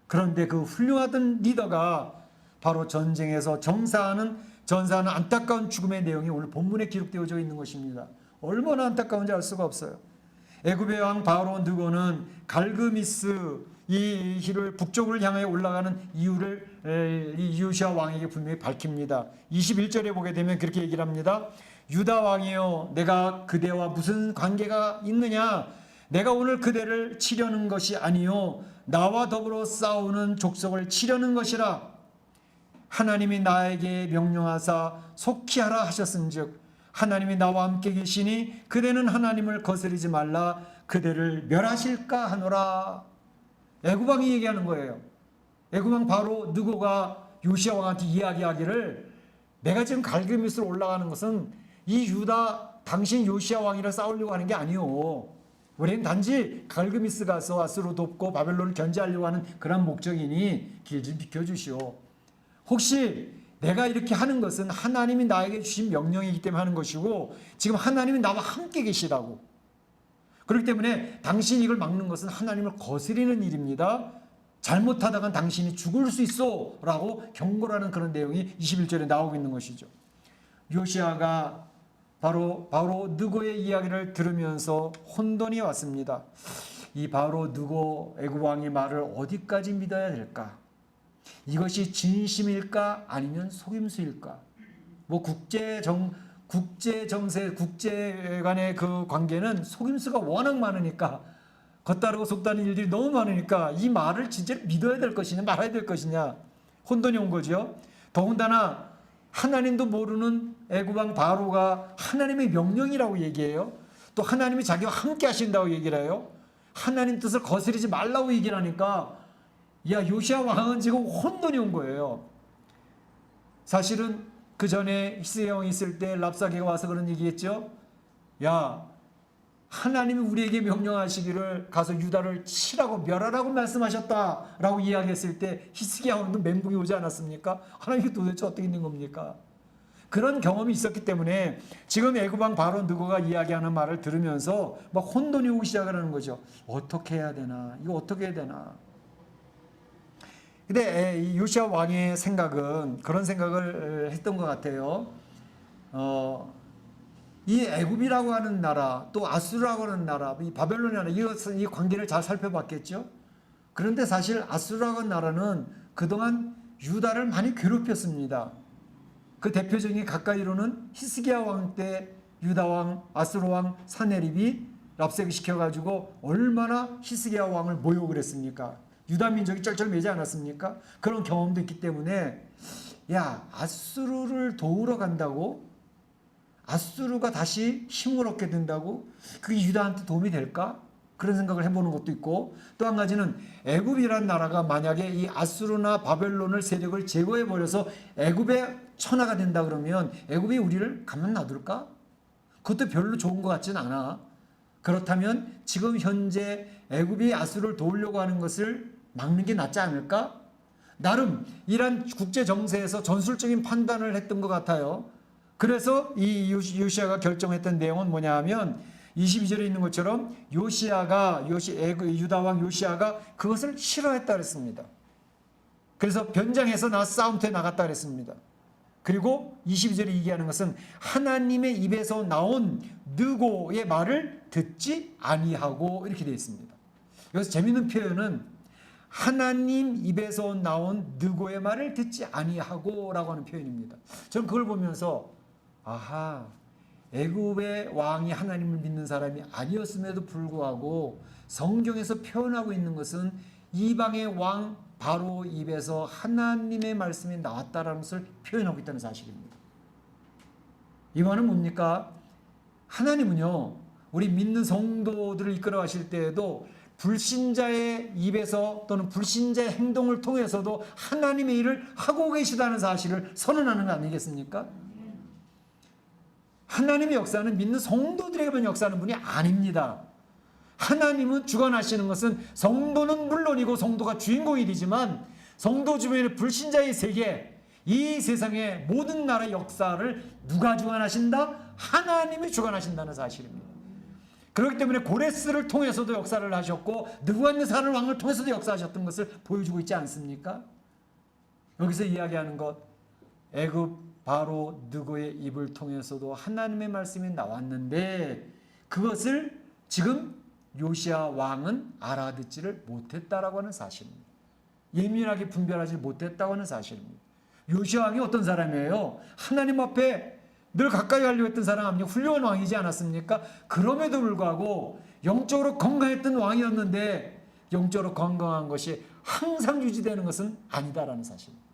그런데 그 훌륭하던 리더가 바로 전쟁에서 전사하는 안타까운 죽음의 내용이 오늘 본문에 기록되어져 있는 것입니다. 얼마나 안타까운지 알 수가 없어요. 애굽의 왕 바로 느고는 갈그미스 이 hil을 북쪽을 향해 올라가는 이유를 이 요시야 왕에게 분명히 밝힙니다. 21절에 보게 되면 그렇게 얘기를 합니다. 유다 왕이여, 내가 그대와 무슨 관계가 있느냐? 내가 오늘 그대를 치려는 것이 아니요 나와 더불어 싸우는 족속을 치려는 것이라. 하나님이 나에게 명령하사 속히 하라 하셨은즉 하나님이 나와 함께 계시니 그대는 하나님을 거스르지 말라. 그대를 멸하실까 하노라. 애굽 왕이 얘기하는 거예요. 애굽 왕 바로 느고가 요시야 왕한테 이야기하기를, 내가 지금 갈그미스로 올라가는 것은 이 유다 당신 요시야 왕이랑 싸우려고 하는 게 아니오. 우리는 단지 갈그미스 가서 아수르 돕고 바벨론을 견제하려고 하는 그런 목적이니 길 좀 비켜주시오. 혹시 내가 이렇게 하는 것은 하나님이 나에게 주신 명령이기 때문에 하는 것이고 지금 하나님이 나와 함께 계시다고. 그렇기 때문에 당신이 이걸 막는 것은 하나님을 거스리는 일입니다. 잘못하다간 당신이 죽을 수 있어 라고 경고하는 그런 내용이 21절에 나오고 있는 것이죠. 요시야가 바로 느고의 이야기를 들으면서 혼돈이 왔습니다. 이 바로 느고 애굽 왕의 말을 어디까지 믿어야 될까? 이것이 진심일까 아니면 속임수일까? 뭐 국제 간의 그 관계는 속임수가 워낙 많으니까, 겉다르고 속다는 일들이 너무 많으니까 이 말을 진짜 믿어야 될 것이냐 말아야 될 것이냐 혼돈이 온 거죠. 더군다나 하나님도 모르는 애굽 왕 바로가 하나님의 명령이라고 얘기해요. 또 하나님이 자기와 함께 하신다고 얘기를 해요. 하나님 뜻을 거스르지 말라고 얘기를 하니까 요시야 왕은 지금 혼돈이 온 거예요. 사실은 그 전에 히스기야 왕이 있을 때 랍사게가 와서 그런 얘기했죠. 하나님이 우리에게 명령하시기를 가서 유다를 치라고 멸하라고 말씀하셨다라고 이야기했을 때 히스기야 왕도 멘붕이 오지 않았습니까? 하나님이 도대체 어떻게 있는 겁니까? 그런 경험이 있었기 때문에 지금 애굽 왕 바로 느고가 이야기하는 말을 들으면서 막 혼돈이 오기 시작을 하는 거죠. 어떻게 해야 되나? 이거 어떻게 해야 되나? 근데 이 요시야 왕의 생각은 그런 생각을 했던 것 같아요. 이 애굽이라고 하는 나라, 또 아수르라고 하는 나라, 이 바벨론이라는 이 관계를 잘 살펴봤겠죠. 그런데 사실 아수르라고 하는 나라는 그동안 유다를 많이 괴롭혔습니다. 그 대표적인 가까이로는 히스기야 왕 때 유다 왕, 아수르 왕 사네립이 랍세기 시켜가지고 얼마나 히스기야 왕을 모욕을 했습니까? 유다 민족이 쩔쩔매지 않았습니까? 그런 경험도 있기 때문에 아수르를 도우러 간다고? 아수르가 다시 힘을 얻게 된다고? 그게 유다한테 도움이 될까? 그런 생각을 해보는 것도 있고, 또 한 가지는 애굽이라는 나라가 만약에 이 아수르나 바벨론을 세력을 제거해버려서 애굽의 천하가 된다 그러면 애굽이 우리를 가만 놔둘까? 그것도 별로 좋은 것 같진 않아. 그렇다면 지금 현재 애굽이 아수르를 도우려고 하는 것을 막는 게 낫지 않을까? 나름 이란 국제 정세에서 전술적인 판단을 했던 것 같아요. 그래서 이 요시아가 결정했던 내용은 뭐냐 하면 22절에 있는 것처럼 유다 왕 요시아가 그것을 싫어했다 그랬습니다. 그래서 변장해서 나 싸움터에 나갔다 그랬습니다. 그리고 22절에 얘기하는 것은 하나님의 입에서 나온 느고의 말을 듣지 아니하고 이렇게 되어 있습니다. 여기서 재밌는 표현은 하나님 입에서 나온 느고의 말을 듣지 아니하고 라고 하는 표현입니다. 저는 그걸 보면서 아하, 애굽의 왕이 하나님을 믿는 사람이 아니었음에도 불구하고 성경에서 표현하고 있는 것은 이방의 왕 바로 입에서 하나님의 말씀이 나왔다라는 것을 표현하고 있다는 사실입니다. 이 말은 뭡니까? 하나님은요, 우리 믿는 성도들을 이끌어 가실 때에도 불신자의 입에서 또는 불신자의 행동을 통해서도 하나님의 일을 하고 계시다는 사실을 선언하는 거 아니겠습니까? 하나님의 역사는 믿는 성도들에게만 역사하는 분이 아닙니다. 하나님은 주관하시는 것은 성도는 물론이고 성도가 주인공이 되지만 성도 주변의 불신자의 세계, 이 세상의 모든 나라의 역사를 누가 주관하신다? 하나님이 주관하신다는 사실입니다. 그렇기 때문에 고레스를 통해서도 역사를 하셨고 느부갓네살 왕을 통해서도 역사하셨던 것을 보여주고 있지 않습니까? 여기서 이야기하는 것, 애굽 바로 느고의 입을 통해서도 하나님의 말씀이 나왔는데 그것을 지금 요시아 왕은 알아듣지를 못했다라고 하는 사실입니다. 예민하게 분별하지 못했다고 하는 사실입니다. 요시아 왕이 어떤 사람이에요? 하나님 앞에 늘 가까이 가려고 했던 사람 아니요? 훌륭한 왕이지 않았습니까? 그럼에도 불구하고 영적으로 건강했던 왕이었는데 영적으로 건강한 것이 항상 유지되는 것은 아니다라는 사실입니다.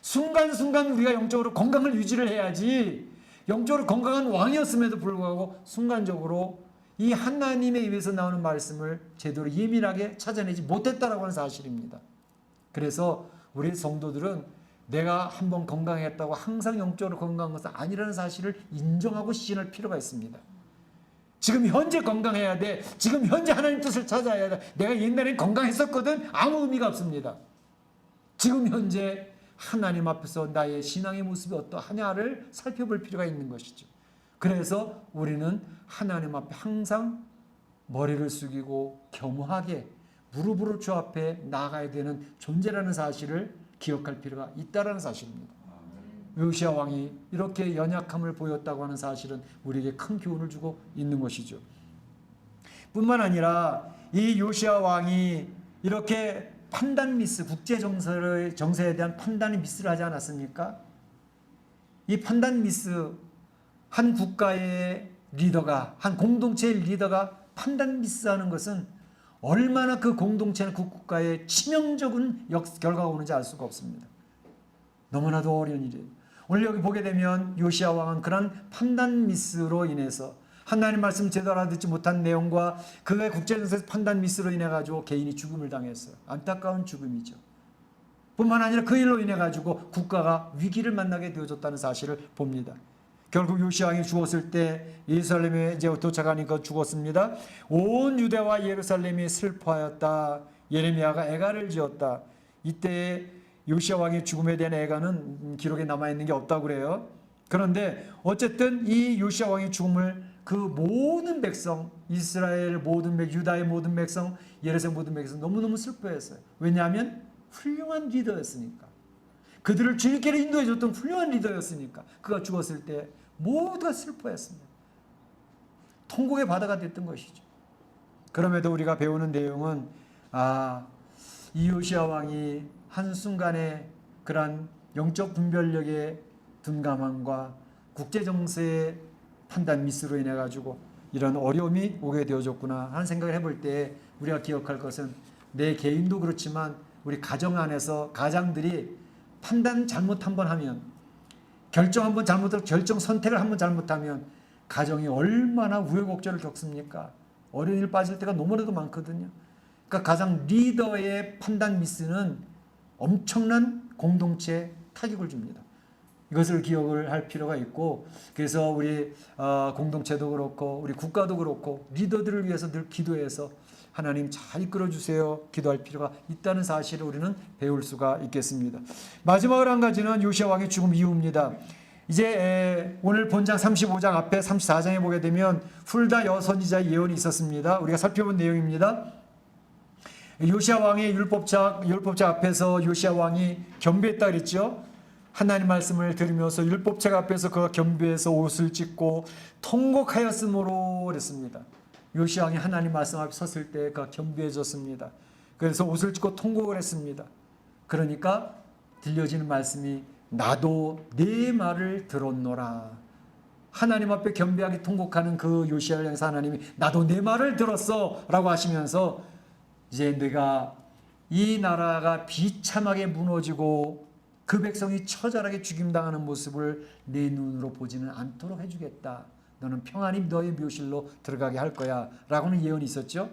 순간순간 우리가 영적으로 건강을 유지를 해야지 영적으로 건강한 왕이었음에도 불구하고 순간적으로 이 하나님의 입에서 나오는 말씀을 제대로 예민하게 찾아내지 못했다라고 하는 사실입니다. 그래서 우리 성도들은 내가 한번 건강했다고 항상 영적으로 건강한 것은 아니라는 사실을 인정하고 시인할 필요가 있습니다. 지금 현재 건강해야 돼. 지금 현재 하나님 뜻을 찾아야 돼. 내가 옛날엔 건강했었거든. 아무 의미가 없습니다. 지금 현재 하나님 앞에서 나의 신앙의 모습이 어떠하냐를 살펴볼 필요가 있는 것이죠. 그래서 우리는 하나님 앞에 항상 머리를 숙이고 겸허하게 무릎으로 주 앞에 나아가야 되는 존재라는 사실을 기억할 필요가 있다는 사실입니다. 요시아 왕이 이렇게 연약함을 보였다고 하는 사실은 우리에게 큰 교훈을 주고 있는 것이죠. 뿐만 아니라 이 요시아 왕이 이렇게 판단 미스, 국제 정세에 대한 판단 미스를 하지 않았습니까? 이 판단 미스, 한 국가의 리더가, 한 공동체의 리더가 판단 미스하는 것은 얼마나 그 공동체나 그 국가에 치명적인 결과가 오는지 알 수가 없습니다. 너무나도 어려운 일이에요. 오늘 여기 보게 되면 요시아 왕은 그런 판단 미스로 인해서 하나님 말씀 제대로 알아듣지 못한 내용과 그의 국제정세에서 판단 미스로 인해 가지고 개인이 죽음을 당했어요. 안타까운 죽음이죠. 뿐만 아니라 그 일로 인해 가지고 국가가 위기를 만나게 되어졌다는 사실을 봅니다. 결국 요시아 왕이 죽었을 때 예루살렘에 이제 도착하니까 죽었습니다. 온 유대와 예루살렘이 슬퍼하였다. 예레미야가 애가를 지었다. 이때 요시아 왕의 죽음에 대한 애가는 기록에 남아있는 게 없다고 그래요. 그런데 어쨌든 이 요시아 왕의 죽음을 그 모든 백성, 이스라엘 모든 유다의 모든 백성, 예루살렘 모든 백성 너무너무 슬퍼했어요. 왜냐하면 훌륭한 리더였으니까. 그들을 주님께로 인도해줬던 훌륭한 리더였으니까. 그가 죽었을 때 모두가 슬퍼했습니다. 통곡의 바다가 됐던 것이죠. 그럼에도 우리가 배우는 내용은 이 요시아 왕이 한순간에 그러한 영적 분별력의 둔감함과 국제정세의 판단 미스로 인해 가지고 이런 어려움이 오게 되어졌구나 하는 생각을 해볼 때 우리가 기억할 것은 내 개인도 그렇지만 우리 가정 안에서 가장들이 판단 잘못 한번 하면 결정 한번 잘못하고 결정 선택을 한번 잘못하면 가정이 얼마나 우여곡절을 겪습니까? 어려운 일 빠질 때가 너무나도 많거든요. 그러니까 가장 리더의 판단 미스는 엄청난 공동체에 타격을 줍니다. 이것을 기억을 할 필요가 있고, 그래서 우리 공동체도 그렇고 우리 국가도 그렇고 리더들을 위해서 늘 기도해서 하나님 잘 이끌어 주세요 기도할 필요가 있다는 사실을 우리는 배울 수가 있겠습니다. 마지막으로 한 가지는 요시야 왕의 죽음 이후입니다. 이제 오늘 본장 35장 앞에 34장에 보게 되면 훌다 여선지자의 예언이 있었습니다. 우리가 살펴본 내용입니다. 요시야 왕의 율법작 앞에서 요시야 왕이 겸비했다 그랬죠. 하나님 말씀을 들으면서 율법책 앞에서 그가 겸비해서 옷을 찢고 통곡하였으므로 그랬습니다. 요시야 왕이 하나님 말씀 앞에 섰을 때 그가 겸비해졌습니다. 그래서 옷을 찢고 통곡을 했습니다. 그러니까 들려지는 말씀이 나도 네 말을 들었노라. 하나님 앞에 겸비하게 통곡하는 그 요시야를 향해서 하나님이 나도 네 말을 들었어 라고 하시면서 이제 내가 이 나라가 비참하게 무너지고 그 백성이 처절하게 죽임당하는 모습을 내 눈으로 보지는 않도록 해주겠다. 너는 평안히 너의 묘실로 들어가게 할 거야 라고는 예언이 있었죠.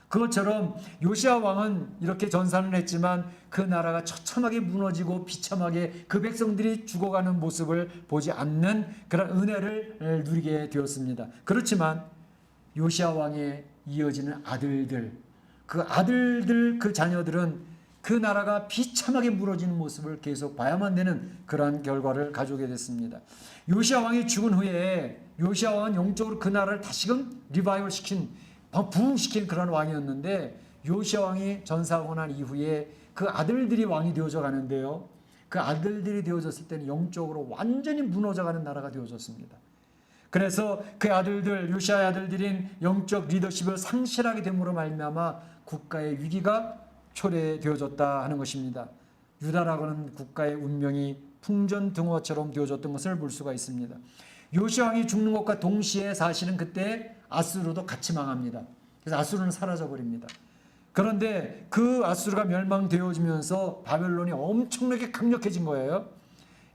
그것처럼 요시야 왕은 이렇게 전산을 했지만 그 나라가 처참하게 무너지고 비참하게 그 백성들이 죽어가는 모습을 보지 않는 그런 은혜를 누리게 되었습니다. 그렇지만 요시야 왕의 이어지는 아들들, 그 자녀들은 그 나라가 비참하게 무너지는 모습을 계속 봐야만 되는 그러한 결과를 가져오게 됐습니다. 요시야 왕이 죽은 후에 요시야 왕은 영적으로 그 나라를 다시금 리바이벌 시킨, 부흥시킨 그런 왕이었는데 요시야 왕이 전사하고 난 이후에 그 아들들이 왕이 되어져 가는데요. 그 아들들이 되어졌을 때는 영적으로 완전히 무너져가는 나라가 되어졌습니다. 그래서 그 아들들, 요시야의 아들들인 영적 리더십을 상실하게 됨으로 말미암아 국가의 위기가 초래되어졌다 하는 것입니다. 유다라고는 국가의 운명이 풍전등화처럼 되어졌던 것을 볼 수가 있습니다. 요시야 왕이 죽는 것과 동시에 사실은 그때 아수르도 같이 망합니다. 그래서 아수르는 사라져버립니다. 그런데 그 아수르가 멸망되어지면서 바벨론이 엄청나게 강력해진 거예요.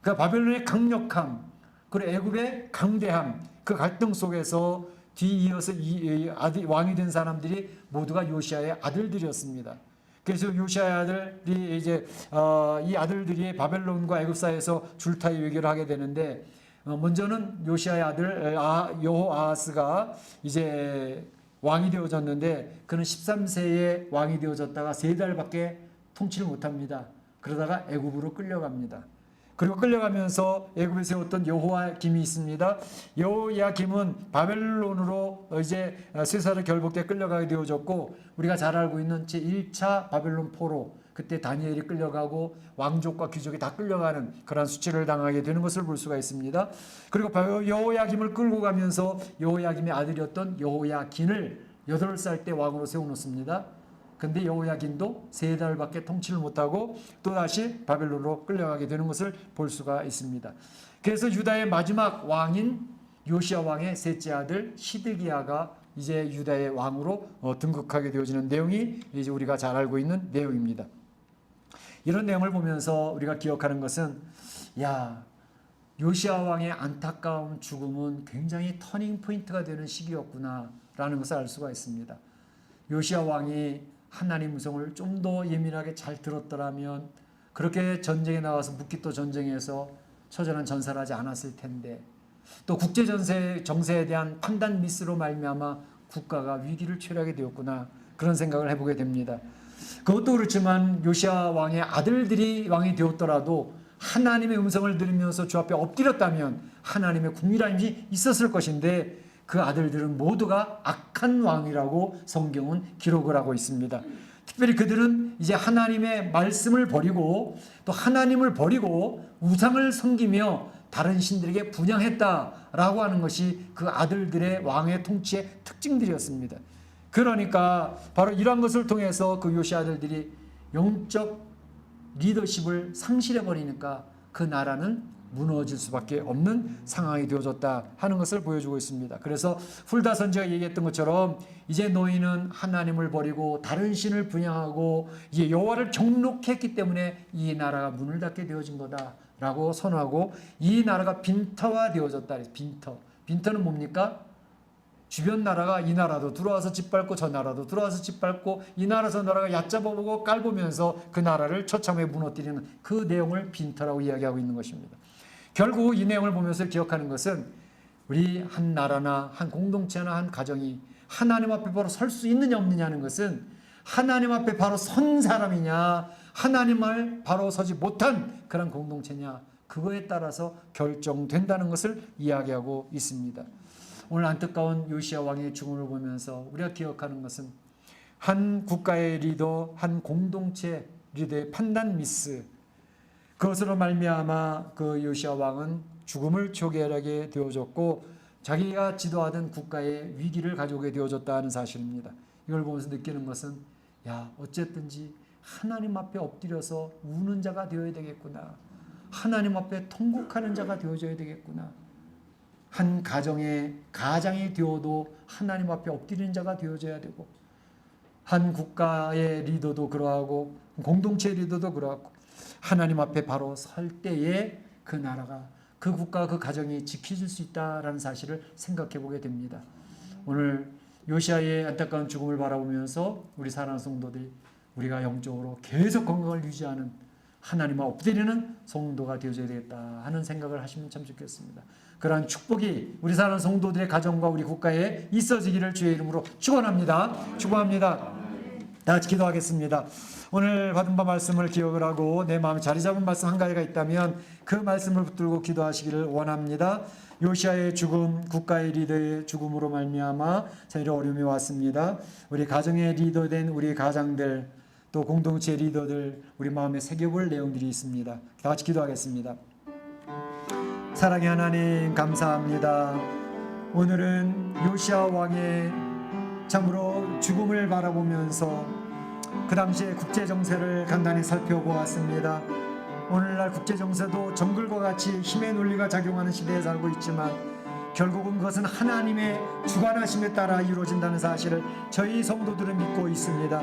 그 바벨론의 강력함, 그리고 애굽의 강대함, 그 갈등 속에서 뒤이어서 왕이 된 사람들이 모두가 요시야의 아들들이었습니다. 그래서 요시야의 아들이 이제 이 아들들이 바벨론과 애굽 사이에서 줄타기 외교를 하게 되는데 먼저는 요시야의 아들 여호아하스가 이제 왕이 되어졌는데 그는 13세에 왕이 되어졌다가 3달밖에 통치를 못합니다. 그러다가 애굽으로 끌려갑니다. 그리고 끌려가면서 애굽에 세웠던 여호야김이 있습니다. 여호야김은 바벨론으로 이제 쇠사를 결복돼 끌려가게 되어졌고 우리가 잘 알고 있는 제1차 바벨론 포로 그때 다니엘이 끌려가고 왕족과 귀족이 다 끌려가는 그러한 수치를 당하게 되는 것을 볼 수가 있습니다. 그리고 여호야김을 끌고 가면서 여호야김의 아들이었던 여호야긴을 8살 때 왕으로 세워놓습니다. 근데 여호야긴도 3달밖에 통치를 못하고 또다시 바벨론으로 끌려가게 되는 것을 볼 수가 있습니다. 그래서 유다의 마지막 왕인 요시야 왕의 셋째 아들 시드기야가 이제 유다의 왕으로 등극하게 되어지는 내용이 이제 우리가 잘 알고 있는 내용입니다. 이런 내용을 보면서 우리가 기억하는 것은 요시야 왕의 안타까운 죽음은 굉장히 터닝 포인트가 되는 시기였구나라는 것을 알 수가 있습니다. 요시야 왕이 하나님 음성을 좀 더 예민하게 잘 들었더라면 그렇게 전쟁에 나와서 묵깃도 전쟁에서 처절한 전사를 하지 않았을 텐데 또 국제 정세에 대한 판단 미스로 말미암아 국가가 위기를 초래하게 되었구나 그런 생각을 해보게 됩니다. 그것도 그렇지만 요시야 왕의 아들들이 왕이 되었더라도 하나님의 음성을 들으면서 주 앞에 엎드렸다면 하나님의 국리함이 있었을 것인데 그 아들들은 모두가 악한 왕이라고 성경은 기록을 하고 있습니다. 특별히 그들은 이제 하나님의 말씀을 버리고 또 하나님을 버리고 우상을 섬기며 다른 신들에게 분향했다라고 하는 것이 그 아들들의 왕의 통치의 특징들이었습니다. 그러니까 바로 이러한 것을 통해서 그 요시야 아들들이 영적 리더십을 상실해버리니까 그 나라는 무너질 수밖에 없는 상황이 되어졌다 하는 것을 보여주고 있습니다. 그래서 훌다 선지자가 얘기했던 것처럼 이제 너희는 하나님을 버리고 다른 신을 분양하고 이제 여호와를 경록했기 때문에 이 나라가 문을 닫게 되어진 거다라고 선언하고 이 나라가 빈터화 되어졌다. 빈터는 뭡니까? 주변 나라가 이 나라도 들어와서 짓밟고 저 나라도 들어와서 짓밟고 이 나라 저 나라가 얕잡아보고 깔보면서 그 나라를 처참하게 무너뜨리는 그 내용을 빈터라고 이야기하고 있는 것입니다. 결국 이 내용을 보면서 기억하는 것은 우리 한 나라나 한 공동체나 한 가정이 하나님 앞에 바로 설 수 있느냐 없느냐는 것은 하나님 앞에 바로 선 사람이냐 하나님을 바로 서지 못한 그런 공동체냐 그거에 따라서 결정된다는 것을 이야기하고 있습니다. 오늘 안타까운 요시야 왕의 죽음을 보면서 우리가 기억하는 것은 한 국가의 리더, 한 공동체 리더의 판단 미스, 그것으로 말미암아 그 요시야 왕은 죽음을 초래하게 되어졌고 자기가 지도하던 국가의 위기를 가져오게 되어졌다는 사실입니다. 이걸 보면서 느끼는 것은 어쨌든지 하나님 앞에 엎드려서 우는 자가 되어야 되겠구나. 하나님 앞에 통곡하는 자가 되어져야 되겠구나. 한 가장이 되어도 하나님 앞에 엎드리는 자가 되어져야 되고 한 국가의 리더도 그러하고 공동체 리더도 그러하고 하나님 앞에 바로 설 때에 그 나라가 그 국가 그 가정이 지켜질 수 있다라는 사실을 생각해 보게 됩니다. 오늘 요시야의 안타까운 죽음을 바라보면서 우리 사랑하는 성도들이 우리가 영적으로 계속 건강을 유지하는 하나님 앞에 엎드리는 성도가 되어져야 되겠다 하는 생각을 하시면 참 좋겠습니다. 그러한 축복이 우리 사랑하는 성도들의 가정과 우리 국가에 있어지기를 주의 이름으로 축원합니다. 축복합니다. 다 같이 기도하겠습니다. 오늘 받은 바 말씀을 기억을 하고 내 마음에 자리 잡은 말씀 한 가지가 있다면 그 말씀을 붙들고 기도하시기를 원합니다. 요시야의 죽음, 국가의 리더의 죽음으로 말미암아 저희의 어려움이 왔습니다. 우리 가정의 리더된 우리 가장들 또 공동체 리더들 우리 마음에 새겨볼 내용들이 있습니다. 다 같이 기도하겠습니다. 사랑의 하나님 감사합니다. 오늘은 요시야 왕의 참으로 죽음을 바라보면서 그 당시의 국제 정세를 간단히 살펴보았습니다. 오늘날 국제 정세도 정글과 같이 힘의 논리가 작용하는 시대에 살고 있지만 결국은 그것은 하나님의 주관하심에 따라 이루어진다는 사실을 저희 성도들은 믿고 있습니다.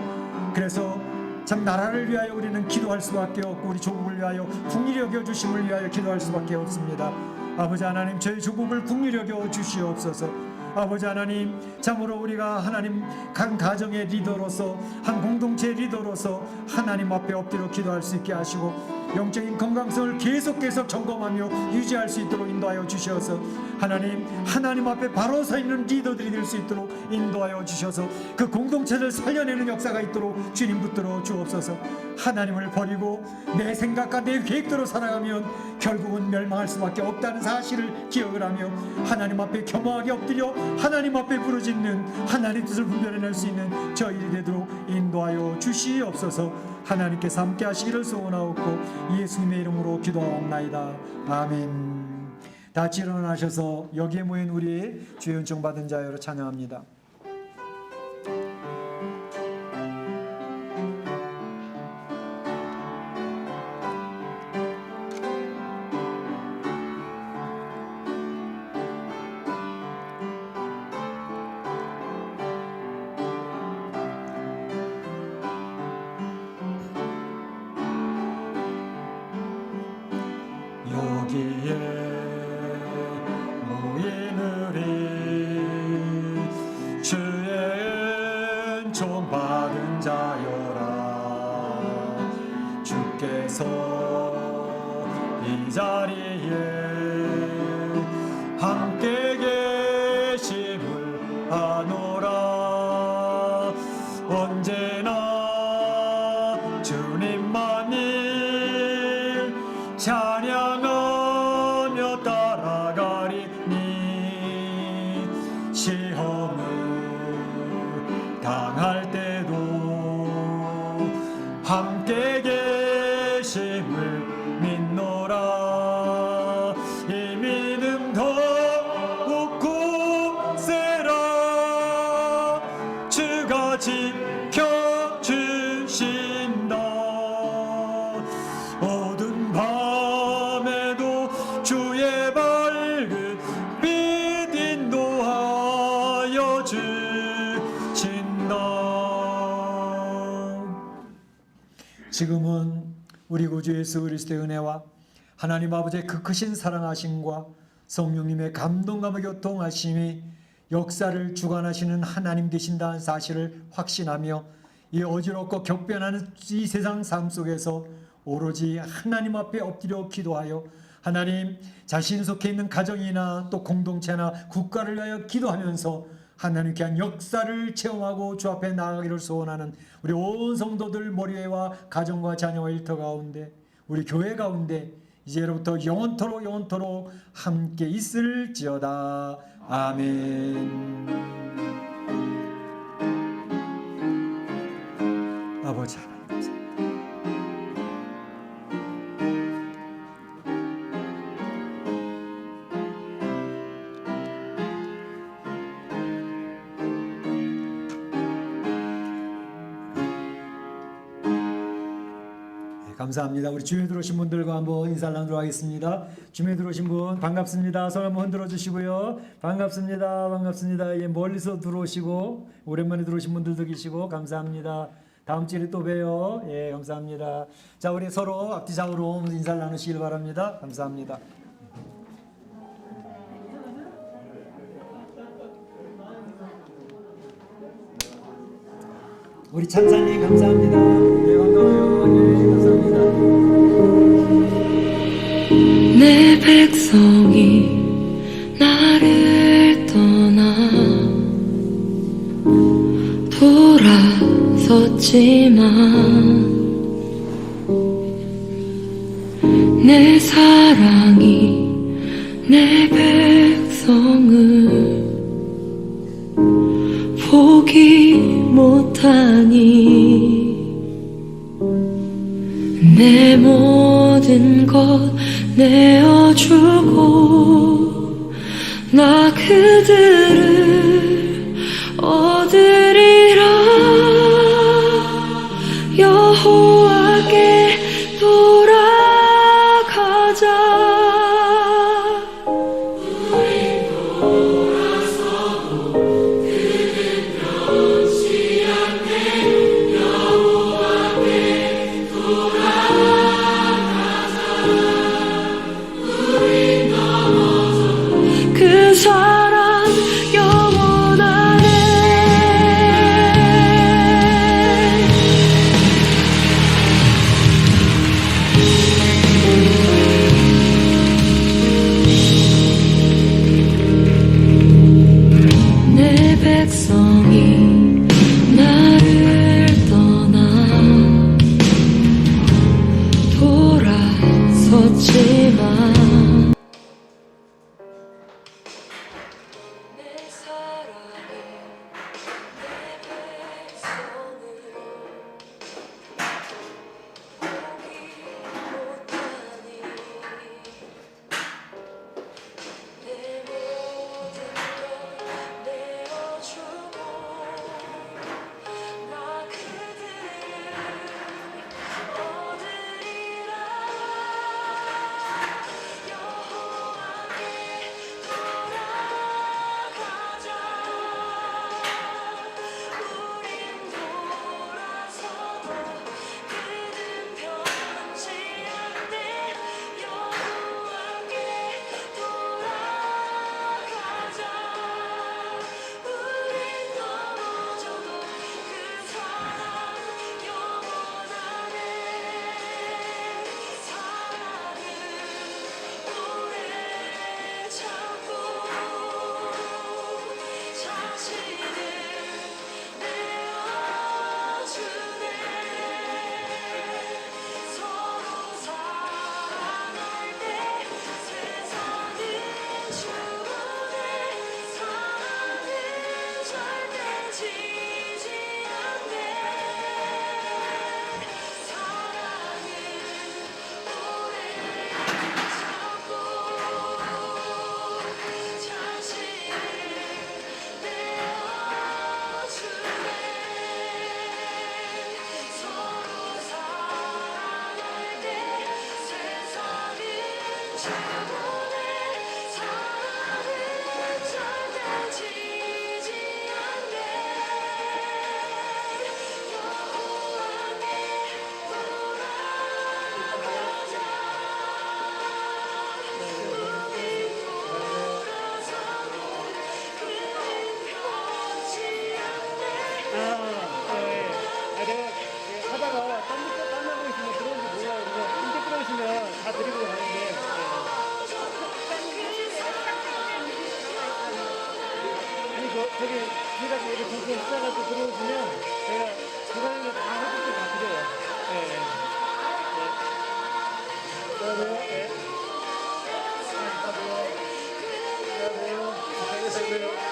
그래서 참 나라를 위하여 우리는 기도할 수밖에 없고 우리 조국을 위하여 국리를 여겨 주심을 위하여 기도할 수밖에 없습니다. 아버지 하나님 저희 조국을 국리를 여겨 주시옵소서. 아버지 하나님 참으로 우리가 하나님 한 가정의 리더로서 한 공동체 리더로서 하나님 앞에 엎드려 기도할 수 있게 하시고 영적인 건강성을 계속 점검하며 유지할 수 있도록 인도하여 주셔서 하나님 앞에 바로 서 있는 리더들이 될 수 있도록 인도하여 주셔서 그 공동체를 살려내는 역사가 있도록 주님 붙들어 주옵소서. 하나님을 버리고 내 생각과 내 계획대로 살아가면 결국은 멸망할 수밖에 없다는 사실을 기억을 하며 하나님 앞에 겸허하게 엎드려 하나님 앞에 부르짖는 하나님 뜻을 분별해낼 수 있는 저희들이 되도록 인도하여 주시옵소서. 하나님께서 함께 하시기를 소원하옵고 예수님의 이름으로 기도하옵나이다. 아멘. 다 같이 일어나셔서 여기에 모인 우리 주의 은총 받은 자여로 찬양합니다. 여기에 모인 우리 주의 은총 받은 자여라. 주께서 이 자리에 함께 계심을 아노라. 언제나 주님만을 찬양하며 따라가리니 시험을 당할 때도 함께 계심을 믿노라. 이 믿음 더욱 굳세라. 주가 지켜주신다. 어두운 밤에도 지금은 우리 구주 예수 그리스도의 은혜와 하나님 아버지의 그 크신 사랑하심과 성령님의 감동감과 교통하심이 역사를 주관하시는 하나님 되신다는 사실을 확신하며 이 어지럽고 격변하는 이 세상 삶 속에서 오로지 하나님 앞에 엎드려 기도하여 하나님 자신 속해 있는 가정이나 또 공동체나 국가를 위하여 기도하면서 하나님 귀한 역사를 체험하고 주 앞에 나아가기를 소원하는 우리 온 성도들 머리와 가정과 자녀와 일터 가운데 우리 교회 가운데 이제로부터 영원토록 함께 있을지어다. 아멘. 아버지 하나님 감사합니다. 감사합니다. 우리 주변에 들어오신 분들과 한번 인사를 나누도록 하겠습니다. 주변에 들어오신 분 반갑습니다. 손 한번 흔들어 주시고요. 반갑습니다. 반갑습니다. 예, 멀리서 들어오시고 오랜만에 들어오신 분들도 계시고 감사합니다. 다음 주에 또 봬요. 예, 감사합니다. 자, 우리 서로 앞뒤좌우로 인사를 나누시길 바랍니다. 감사합니다. 우리 찬사님 감사합니다. 네, 반가워요. 네, 감사합니다. 내 백성이 나를 떠나 돌아섰지만 내 사랑이 내 백성을 포기 못하니 내 모든 것 내어주고 나 그들을 얻으리라. 여호와께 돌아가자. 그 사랑 영원하네. 내 백성이 나를 떠나 돌아섰지만 안녕하세요.